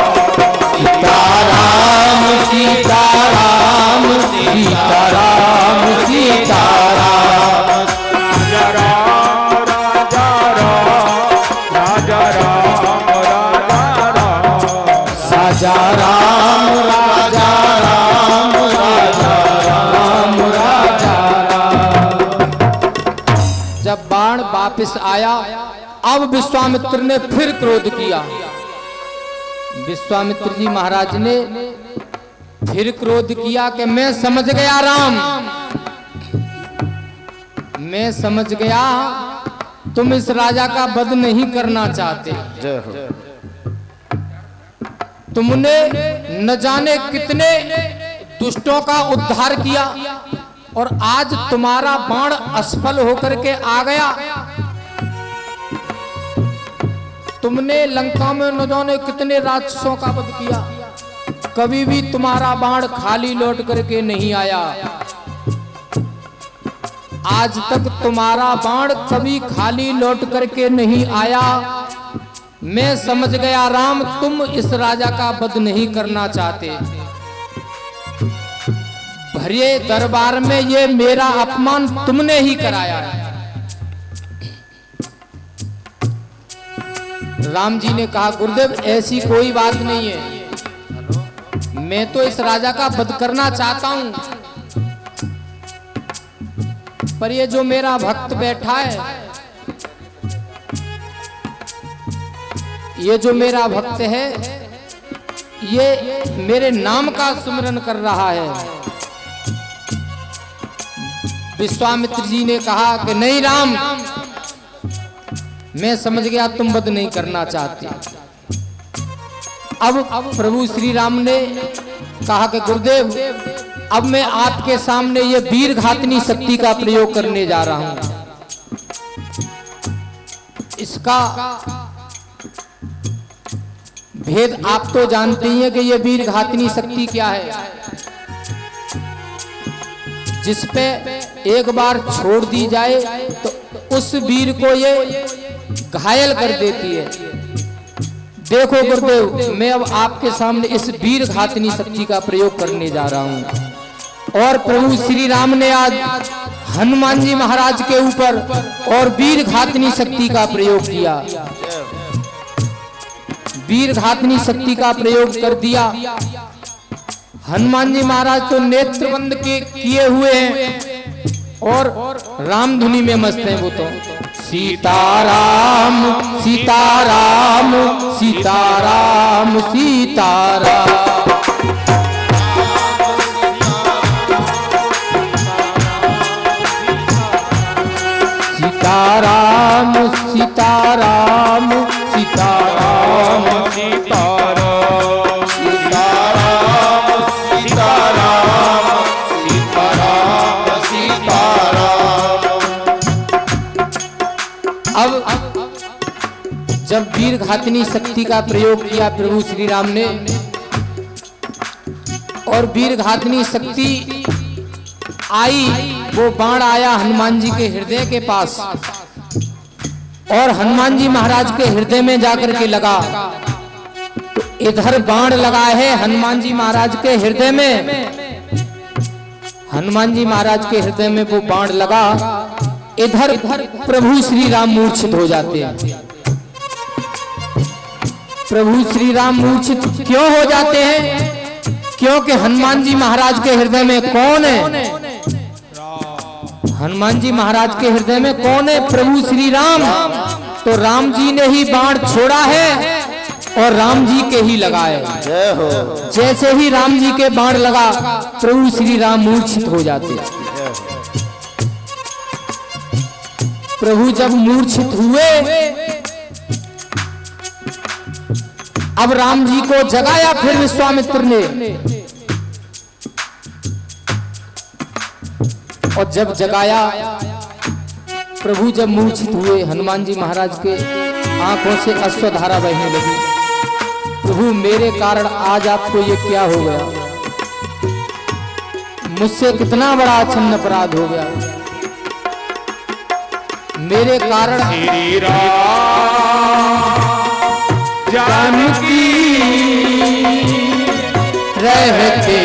सीताराम सीताराम सीताराम सीताराम। राजा राम राजा राम राजा राम राजा राम राजा राम राजा राम राजा राम राजा राम। जब बाण वापस आया, अब विश्वामित्र ने फिर क्रोध किया। विश्वामित्र जी महाराज ने फिर क्रोध किया कि मैं समझ गया राम, मैं समझ गया तुम इस राजा का वध नहीं करना चाहते। तुमने न जाने कितने दुष्टों का उद्धार किया और आज तुम्हारा बाण असफल होकर के आ गया। तुमने लंका में न जाने कितने राक्षसों का वध किया, कभी भी तुम्हारा बाण खाली लौट करके नहीं आया। आज तक तुम्हारा बाण कभी खाली लौट करके नहीं आया। मैं समझ गया राम, तुम इस राजा का वध नहीं करना चाहते। भरे दरबार में ये मेरा अपमान तुमने ही कराया है। राम जी ने कहा गुरुदेव ऐसी कोई बात नहीं है, मैं तो इस राजा का वध करना चाहता हूं, पर ये जो मेरा भक्त बैठा है ये जो मेरा भक्त है ये मेरे नाम का सुमिरन कर रहा है। विश्वामित्र जी ने कहा कि नहीं राम, मैं समझ गया तुम वध नहीं करना चाहते। अब प्रभु श्री राम ने कहा कि गुरुदेव अब मैं आपके सामने ये वीर घातनी शक्ति का प्रयोग करने जा रहा हूं। इसका भेद आप तो जानते ही हैं कि ये वीर घातनी शक्ति क्या है। जिस पे एक बार छोड़ दी जाए तो उस वीर को ये घायल कर देती है। देखो गुरुदेव, मैं अब आपके सामने इस वीर घातनी शक्ति का प्रयोग करने जा रहा हूं। और प्रभु श्री राम ने आज हनुमान जी महाराज के ऊपर और वीर घातनी शक्ति का प्रयोग किया। वीर घातनी शक्ति का प्रयोग कर दिया। हनुमान जी महाराज तो नेत्रबंद के किए हुए हैं और रामधुनी में मस्त हैं। वो तो सीताराम सीताराम सीताराम सीताराम सीताराम सीताराम सीताराम सीताराम सीताराम सीताराम सीताराम सीताराम। अब जब वीर घातनी शक्ति का प्रयोग किया प्रभु श्री राम ने और वीर घातनी शक्ति आई, वो बाण आया हनुमान जी के हृदय के पास और हनुमान जी महाराज के हृदय में जाकर के लगा। तो इधर बाण लगा है हनुमान जी महाराज के हृदय में, हनुमान जी महाराज के हृदय में वो बाण लगा। इधर प्रभु श्री राम मूर्छित हो जाते हैं। प्रभु श्री राम मूर्छित क्यों हो जाते हैं? क्योंकि हनुमान जी महाराज के हृदय में कौन है? हनुमान जी महाराज के हृदय में कौन है? प्रभु श्री राम। तो राम जी ने ही बाण छोड़ा है और राम जी के ही लगाए। जय हो। जैसे ही राम जी के बाण लगा प्रभु श्री राम मूर्छित हो जाते। प्रभु जब मूर्छित हुए अब राम जी को जगाया फिर विश्वामित्र ने, और जब जगाया प्रभु जब मूर्छित हुए हनुमान जी महाराज के आंखों से अश्रुधारा बहने लगी। प्रभु मेरे कारण आज आपको ये क्या हो गया? मुझसे कितना बड़ा आच्छन्न अपराध हो गया। मेरे कारण श्री राम जानकी रहते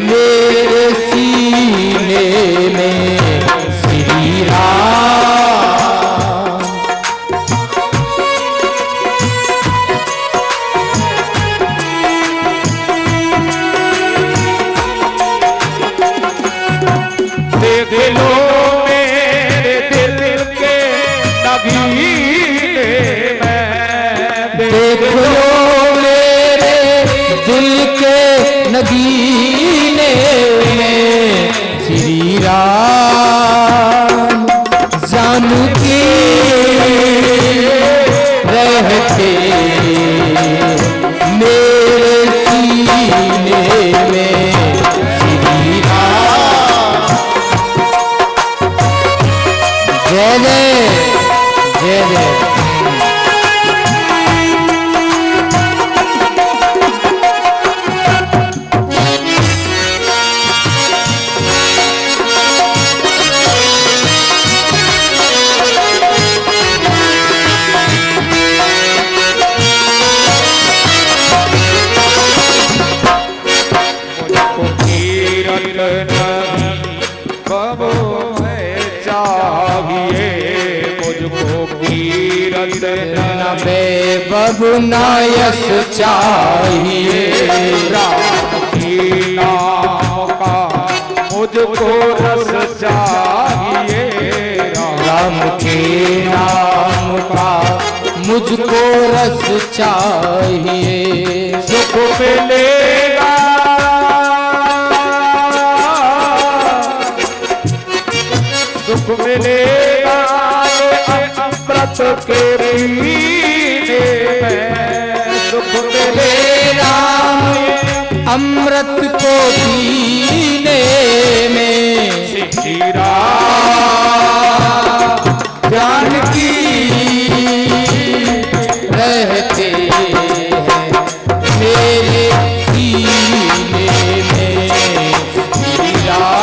मेरे सीने में श्री राम। देख लो मेरे दिल के नगीने में, देख लो मेरे दिल के नगीने में श्री राम जानकी रहते मेरे सीने में श्री राम। जय जय जय जय। बबुनायस चाहिए राम की नाम का मुझको रस चाहिए। राम के नाम का मुझको रस चाहिए। सुख मिलेगा सुख मिलेगा अमृत के पीने में, सुख मिलेगा अमृत को पीने में। श्री राम जानकी रहते हैं मेरे सीने में। श्री राम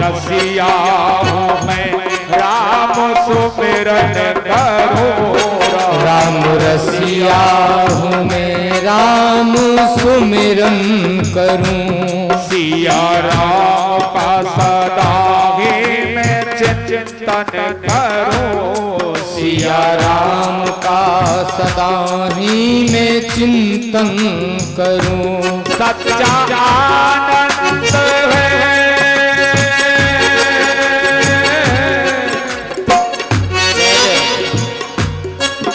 रसिया हूँ मैं राम सुमिरन करूँ। राम रसिया हूँ मैं राम सुमिरन करूँ। सिया राम का सदा ही मैं चिंतन करूँ। सिया राम का सदा ही मैं चिंतन करूँ। सच्चा आनंद है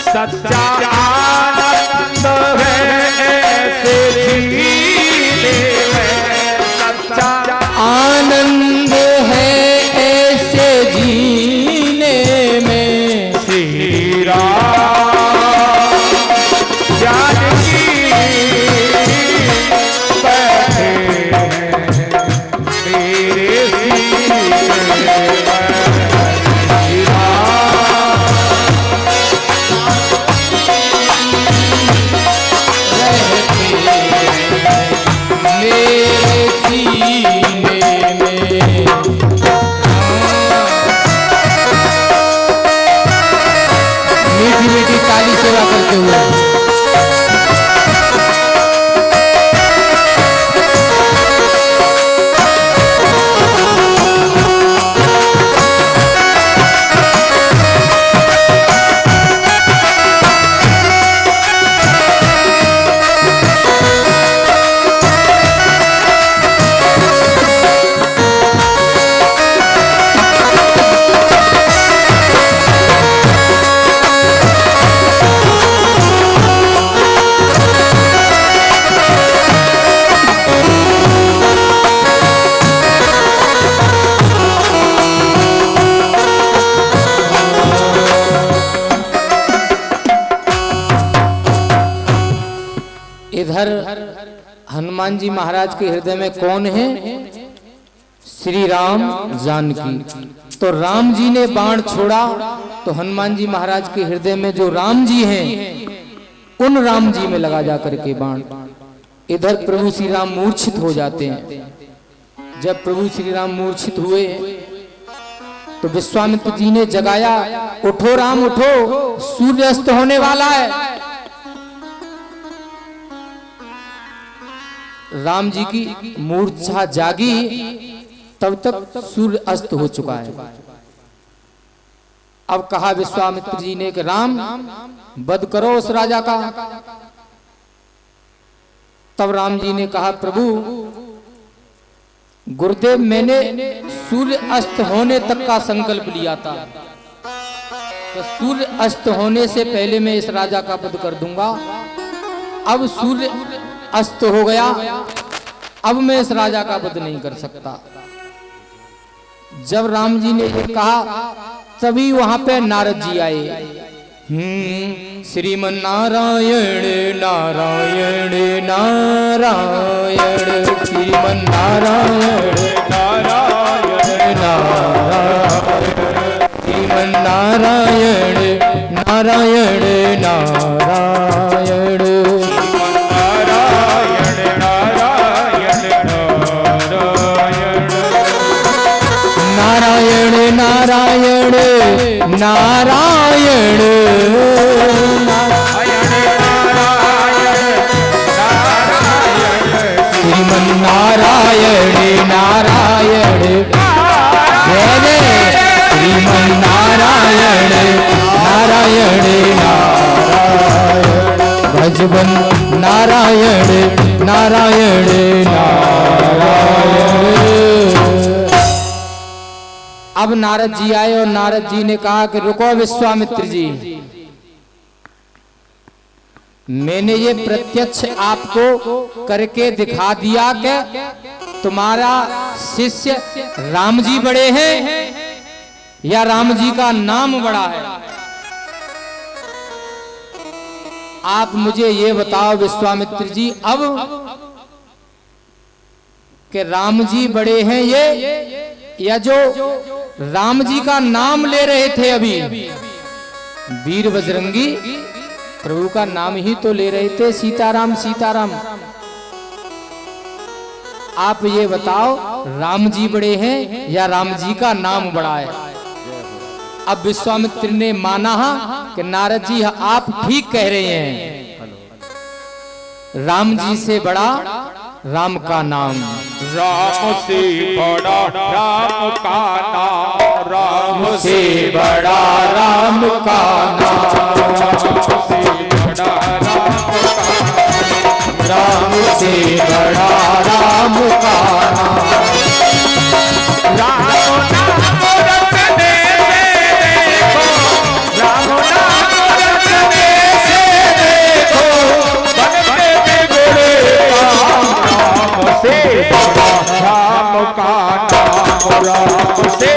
सच्चा आनंद है ऐसे जीने में। सच्चा आनंद है ऐसे जीने में। श्री राम जानकी बैठे हैं मेरे सीने में। श्री राम मेरे सीने में। मीठी मीठी ताली सेवा करते हुए इधर हनुमान जी महाराज के हृदय में कौन है? श्री राम जानकी। तो राम जी ने बाण छोड़ा तो हनुमान जी महाराज के हृदय में जो राम जी हैं उन राम जी में लगा जाकर के बाण। इधर प्रभु श्री राम मूर्छित हो जाते हैं। जब प्रभु श्री राम मूर्छित हुए तो विश्वामित्र जी ने जगाया, उठो राम उठो, सूर्य अस्त होने वाला है। राम जी की मूर्छा जागी, तब तक सूर्य अस्त हो चुका है। अब कहा विश्वामित्र जी ने कि राम वध करो उस राजा का। तब राम जी ने कहा, प्रभु गुरुदेव मैंने सूर्य अस्त होने तक का संकल्प लिया था, तो सूर्य अस्त होने से पहले मैं इस राजा का वध कर दूंगा। अब सूर्य अस्त हो गया, अब मैं इस राजा का वध नहीं कर सकता। जब राम जी ने ये कहा तभी वहां पे नारद जी आए। श्रीमन नारायण नारायण नारायण, श्रीमन नारायण नारायण नारायण, श्रीमन नारायण नारायण नारायण। नारायण श्रीमन नारायण नारायण जय जय श्रीमन नारायण नारायण नारायण भजबन नारायण नारायण नारायण। अब नारद जी आए और नारद जी ने कहा कि रुको विश्वामित्र जी, मैंने ये प्रत्यक्ष आपको करके दिखा दिया कि तुम्हारा शिष्य राम जी बड़े हैं या राम जी का नाम बड़ा है। आप मुझे ये बताओ विश्वामित्र जी अब कि राम जी बड़े हैं ये या जो राम जी का नाम ले रहे थे अभी वीर बजरंगी प्रभु का नाम ही तो ले रहे थे, सीताराम सीताराम। आप ये बताओ राम जी बड़े हैं या राम जी का नाम बड़ा है। अब विश्वामित्र ने माना कि नारद जी आप ठीक कह रहे हैं, राम जी से बड़ा राम का नाम। राम से बड़ा राम का नाम, राम से बड़ा राम का नाम, राम से बड़ा राम का नाम। राम नाम रटने से देखो, राम नाम रटने से देखो, बनते बिगड़े काम। राम से बड़ा राम का नाम, राम से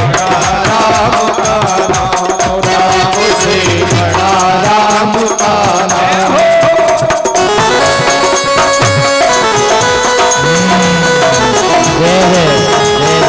बड़ा राम का नाम, राम से बड़ा राम का नाम। जय जय जय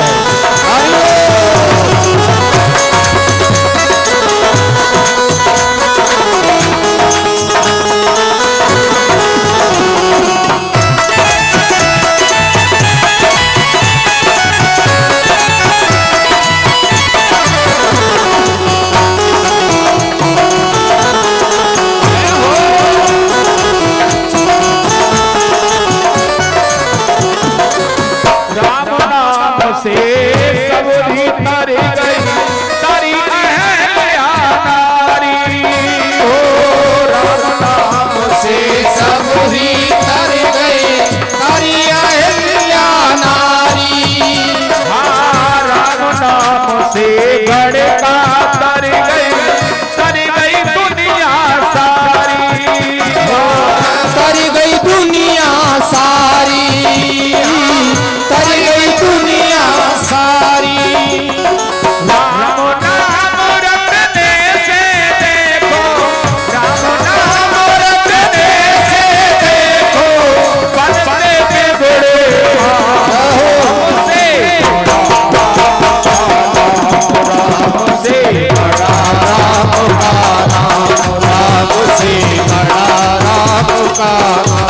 से सब ही तर गई तारी नारी। ओ राम नाम से सब ही तर गए तारी नारी। हाँ राम नाम से गढ़का तर गई दुनिया सारी, तर गई दुनिया सारी, तर गई दुनिया सारी। राम नाम रटने से देखो, राम नाम रटने से देखो, बनते बिगड़े काम। से बड़ा राम का नाम, राम से बड़ा राम का नाम।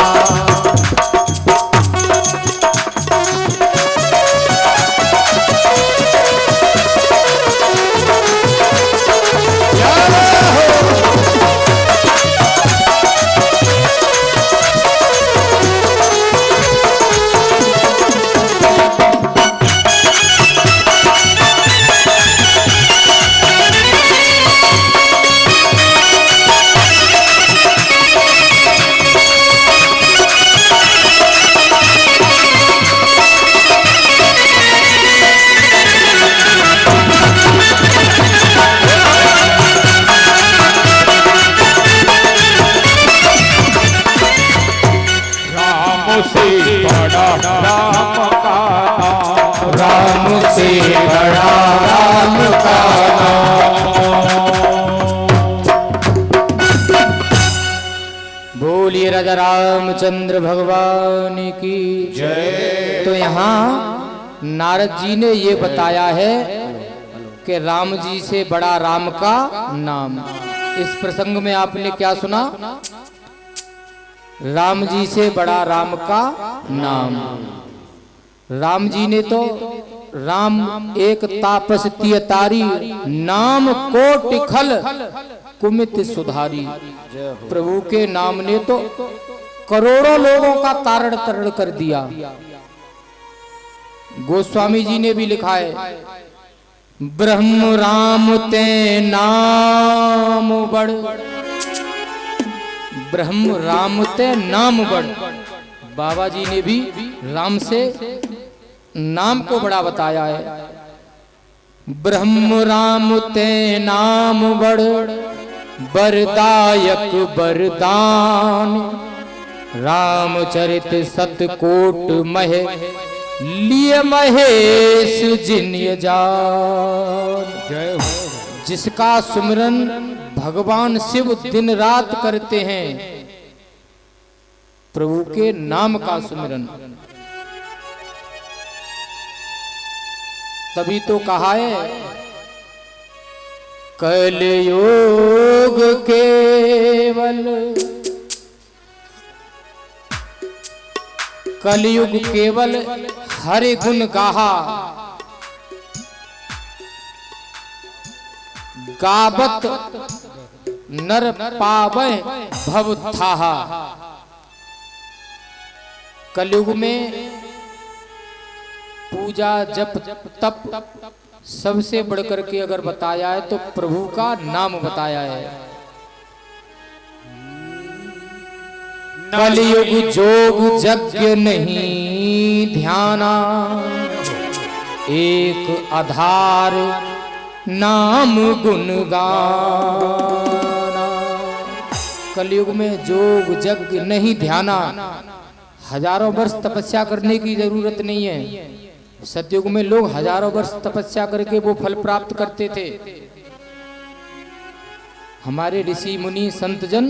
राम से बड़ा राम का नाम। बोलिए राजा रामचंद्र भगवान की जय। तो यहाँ नारद जी ने ये बताया है कि राम जी से बड़ा राम का नाम। इस प्रसंग में आपने क्या सुना? राम जी से बड़ा राम का नाम। राम जी ने तो राम एक तापस तियतारी, नाम कोटि खल कुमित सुधारी। प्रभु के नाम ने तो करोड़ों लोगों का तारण तरण कर दिया। गोस्वामी जी ने भी लिखा है, ब्रह्म राम ते नाम बड़, ब्रह्म राम ते नाम बड़। बाबा जी ने भी राम से नाम को बड़ा बताया है। ब्रह्म राम ते नाम बड़, बरदायक बरदान, रामचरित सतकोट मह, लिए महेश जिन्य जान। जिसका सुमिरन भगवान शिव दिन रात करते हैं, प्रभु के नाम का सुमिरन, तभी तो कहा है कलयुग केवल, कलयुग केवल हरि गुण गाहा, गावत नर पावै भव थाहा। कलयुग में पूजा जप तप सबसे बढ़कर के अगर बताया है तो प्रभु का नाम बताया है। कलयुग जोग यज्ञ नहीं ध्याना, एक आधार नाम गुण गाना। कलयुग में जोग यज्ञ नहीं ध्याना, हजारों वर्ष तपस्या करने की जरूरत नहीं है। सतयुग में लोग हजारों वर्ष तपस्या करके वो फल प्राप्त करते थे। हमारे ऋषि मुनि संत जन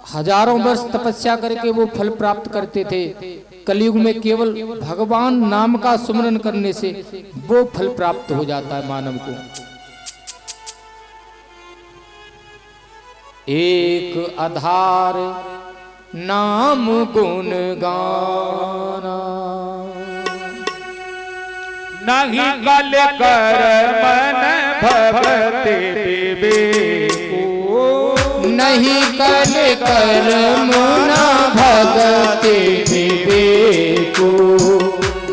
हजारों वर्ष तपस्या करके वो फल प्राप्त करते थे। कलयुग में केवल भगवान नाम का सुमरन करने से वो फल प्राप्त हो जाता है मानव को। एक आधार नाम गुण गाना, नहीं कल कर मन भगति विवेको, नहीं कल कर मुना भगति विवेको,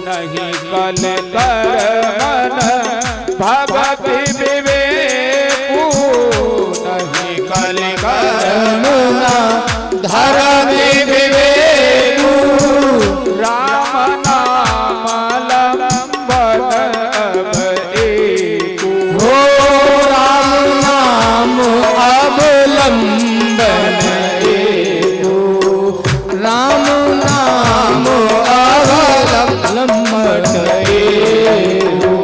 नहीं कल कर मन भगति विवेको, नहीं कल कर मुना धर्म विवेको। राम नाम लंबन अब एको, हो राम नाम अवलंबन एको, राम नाम अवलंबन एको।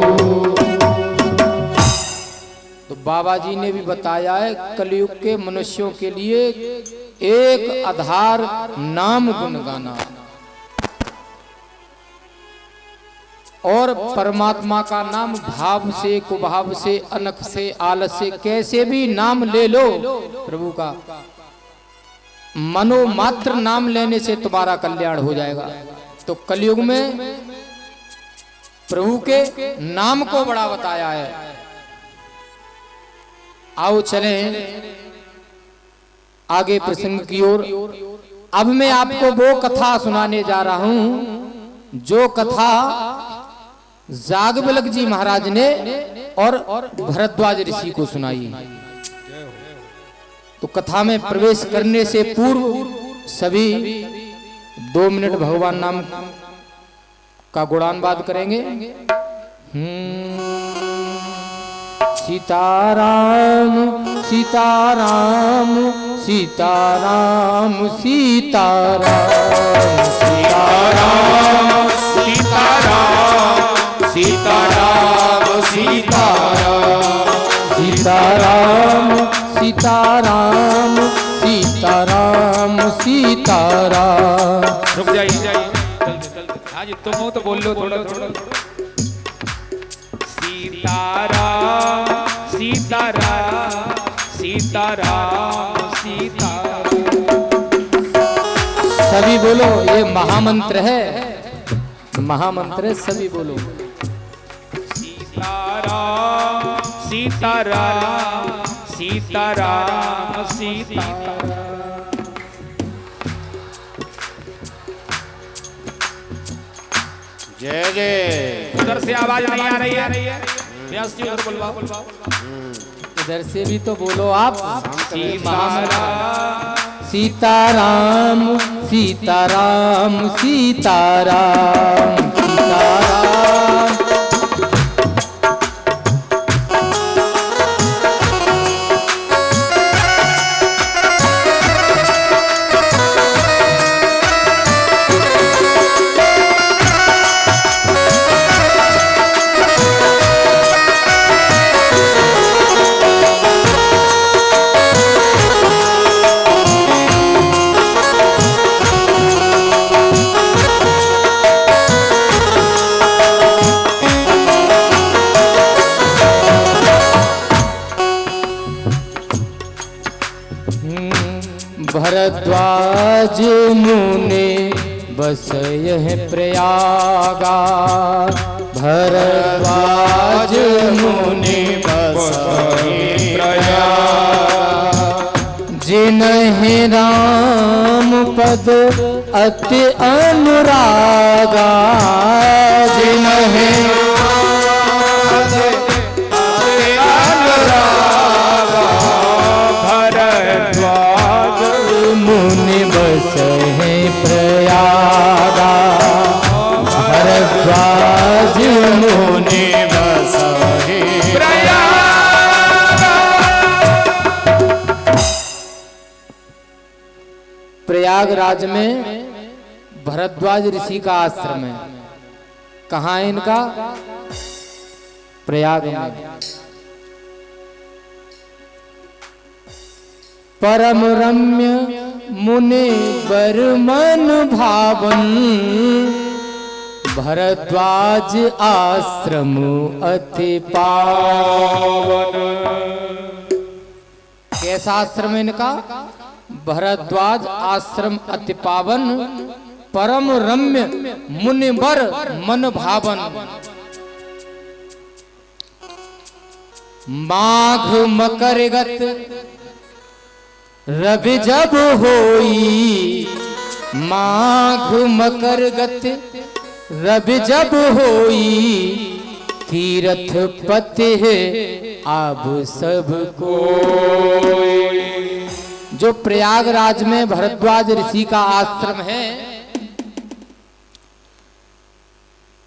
तो बाबा जी ने भी बताया है कलयुग के मनुष्यों के लिए एक आधार नाम गुण गाना, और परमात्मा का नाम भाव से कुभाव से अनख से आलस से कैसे भी नाम ले लो प्रभु का, मनोमात्र नाम लेने से तुम्हारा कल्याण हो जाएगा। तो कलयुग में प्रभु के नाम को बड़ा बताया है। आओ चलें आगे प्रसंग की ओर। अब मैं आपको वो कथा सुनाने जा रहा हूं जो कथा जागवल्क जी महाराज ने और भरद्वाज ऋषि को सुनाई। तो कथा में प्रवेश करने से पूर्व सभी 2 मिनट भगवान नाम का गुणानुवाद करेंगे। सीताराम सीताराम सीताराम सीताराम सीताराम सीताराम सीताराम सीताराम सीताराम सीताराम सीताराम सीताराम। रुक जाइए हाँ जी, तुम हो तो बोल लो थोड़ा थोड़ा। सीताराम सीताराम सीताराम सीताराम। सभी बोलो, ये महामंत्र है, महामंत्र है, सभी बोलो। सीताराम सीताराम सीताराम। जय जय। उधर से आवाज नहीं आ रही है, व्यास जी उधर बुलवाओ। इधर से भी तो बोलो आप। सीताराम सीताराम सीताराम सीताराम सीताराम। भरद्वाज मुने बस यह प्रयागा। भरद्वाज मुने बस प्रयागा। जिन्हें राम पद अति अनुरागा। जिन्हें मुनि बस है प्रयागा। भरद्वाज मुनि बस है प्रयागा। प्रयागराज में भरद्वाज ऋषि का आश्रम है। कहाँ है इनका? प्रयाग में। परम रम्य मुनि बर मन भावन। भरद्वाज आश्रम अति पावन। कैसा आश्रम है इनका? भरद्वाज आश्रम अति पावन। परम रम्य मुनि बर मन भावन। माघ मकर गत रवि जब होई। माघ मकर गत रवि जब होई। तीर्थ पति है अब सब कोई। जो प्रयागराज में भरद्वाज ऋषि का आश्रम है,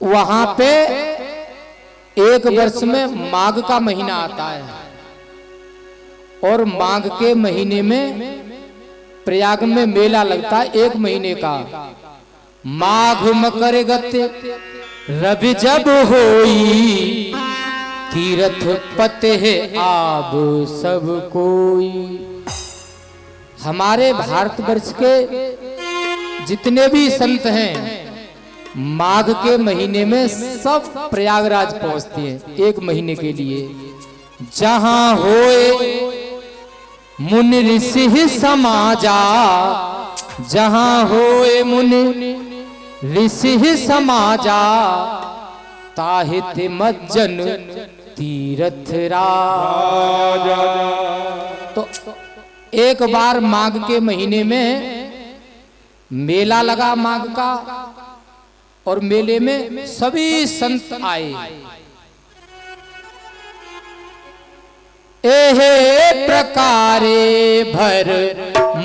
वहां पे एक वर्ष में माघ का महीना आता है और माघ के महीने में प्रयाग में मेला लगता है 1 महीने का। माघ मकर गत रवि जब होई। तीर्थ पते है आब सब कोई। हमारे भारतवर्ष के जितने भी संत हैं माघ के महीने में सब प्रयागराज पहुंचते हैं 1 महीने के लिए। जहां होए मुनि ऋषि समाजा। जहां होए मुनि ऋषि समाजा। ताहित मज्जन तीर्थ राजा। तो एक बार माघ के महीने में मेला लगा माघ का, और मेले में सभी संत आए। एहे प्रकारे भर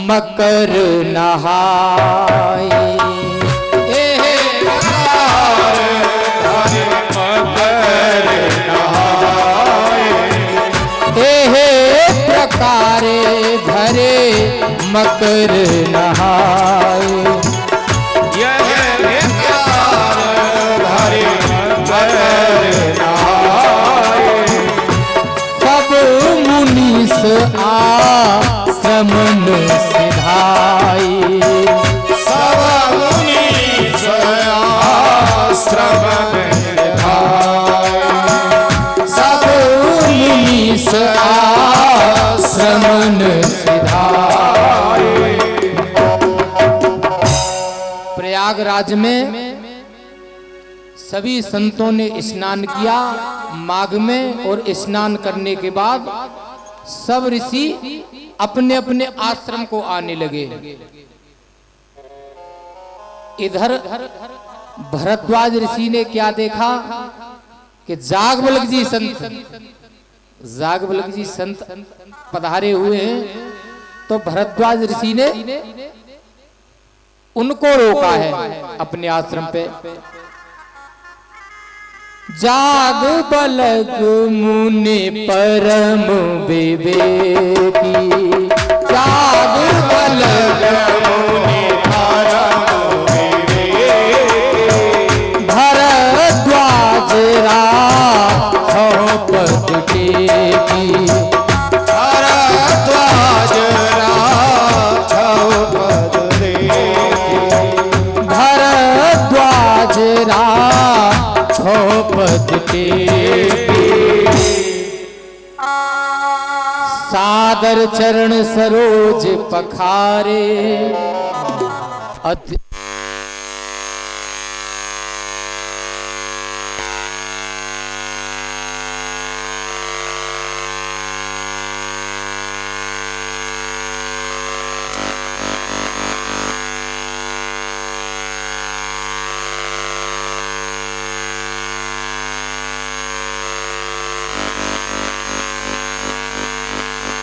मकर नहाए। एहे प्रकारे भर मकर नहाए। एहे प्रकारे भरे मकर नहाए। मुनीस आश्रम सिधाई। सब मुनीस आश्रम सिधाई। सब मुनीस आश्रम सिधाई। प्रयागराज में सभी संतों ने स्नान किया माघ में और स्नान करने के बाद सब ऋषि अपने अपने आश्रम को आने लगे। इधर भरद्वाज ऋषि ने क्या देखा कि जागवल्क जी संत पधारे हुए हैं। तो भरद्वाज ऋषि ने उनको रोका है अपने आश्रम पे। जागवल्क मुनि परम विवेकी, जागवल्क मुनि परम विवेकी, भरद्वाज राघव पद टेकी, भरद्वाज राघव पद टेकी, भरद्वाज राघव पद टेकी, सादर चरण सरोज पखारे।